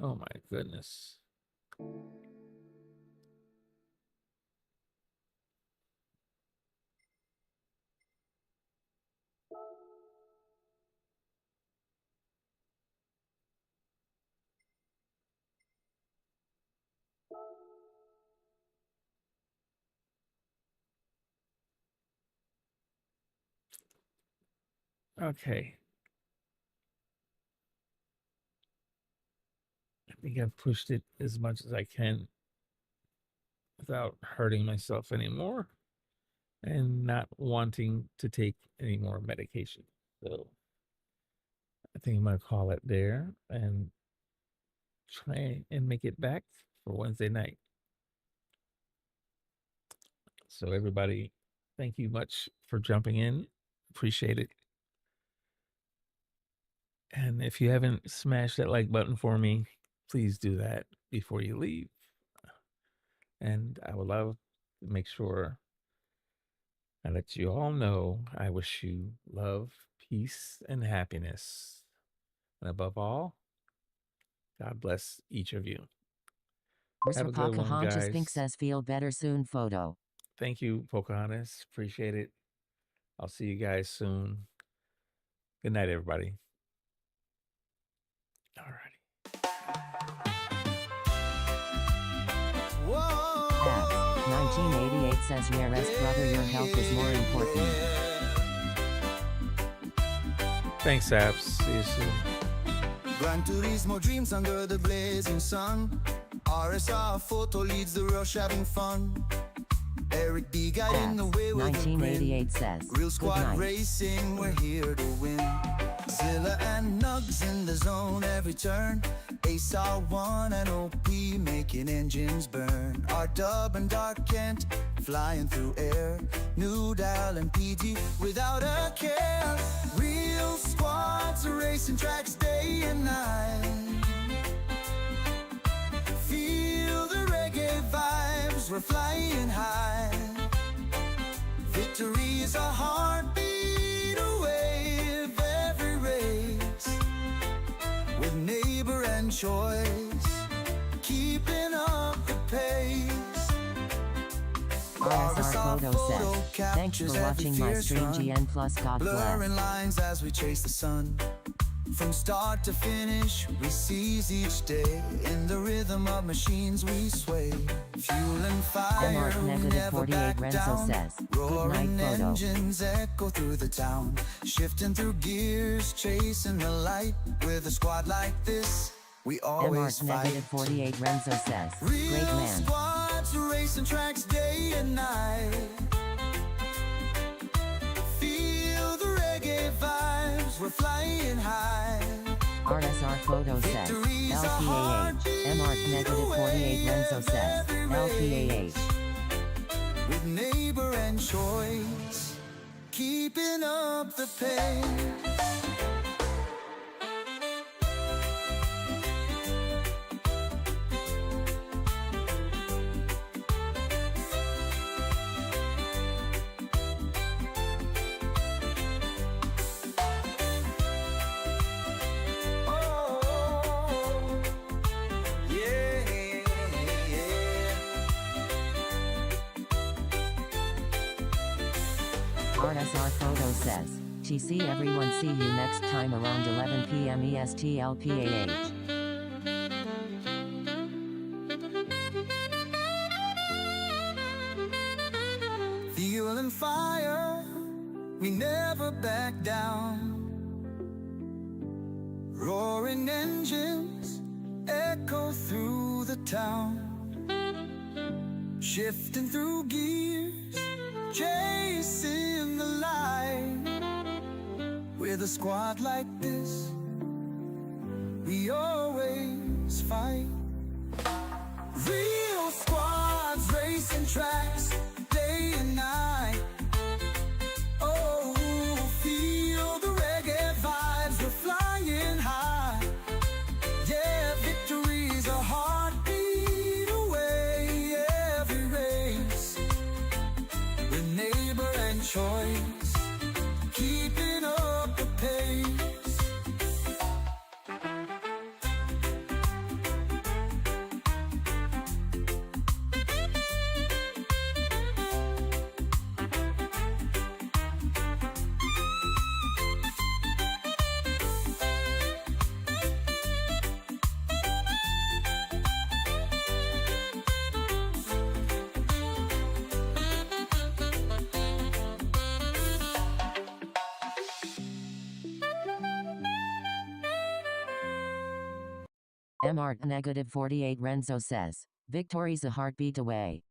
Oh my goodness. Okay. I think I've pushed it as much as I can without hurting myself anymore and not wanting to take any more medication. So I think I'm going to call it there and try and make it back for Wednesday night. So everybody, thank you much for jumping in. Appreciate it. And if you haven't smashed that like button for me, please do that before you leave. And I would love to make sure I let you all know I wish you love, peace, and happiness. And above all, God bless each of you. Have a good one, Pocahontas guys. thinks says feel better soon photo. Thank you, Pocahontas. Appreciate it. I'll see you guys soon. Good night, everybody. All righty. Whoa. Abs 1988 says yes brother, your health is more important. Thanks, Abs. See you soon. Gran Turismo dreams under the blazing sun. RSR photo leads the rush, having fun. Eric B got in the way with a grin. 1988 says, Real good squad night. racing, we're here to win. Zilla and Nugs in the zone every turn. Ace R1 and OP making engines burn. R-Dub and Dark Kent flying through air. New Dial and PG without a care. Real squads racing tracks day and night. Feel the reggae vibes, we're flying high. Victory is a heartbeat away of every race. With neighbor and choice, keeping up the pace. RSR photo says, thanks for watching my stream GN plus God Blurring bless. lines as we chase the sun. From start to finish, we seize each day. In the rhythm of machines we sway. Fuel and fire, MR we negative never 48 back Renzo down. says, good Roaring night photo. engines echo through the town. Shifting through gears, chasing the light. With a squad like this, we always MR fight. negative 48 Renzo says, great Real man. squads racing tracks day and night. Feel the reggae vibes, we're flying high. RSR photo says, Victory's a LPAH. heartbeat MR negative 48 Renzo says, away every LPAH. With neighbor and choice, keeping up the pace. Oh, yeah. RSR Photo says, TC everyone, see you next time around 11 p.m. ESTLPAH. Fuel and fire, we never back down. Roaring engines echo through the town. Shifting through gears, chasing the light. With a squad like this, we always fight. Real squads racing tracks, day and night. Oh, feel the reggae vibes, we're flying high. Yeah, victory's a heartbeat away. Every race, with neighbor and choice, keeping up the pace. MR -48 Renzo says, Victory's a heartbeat away.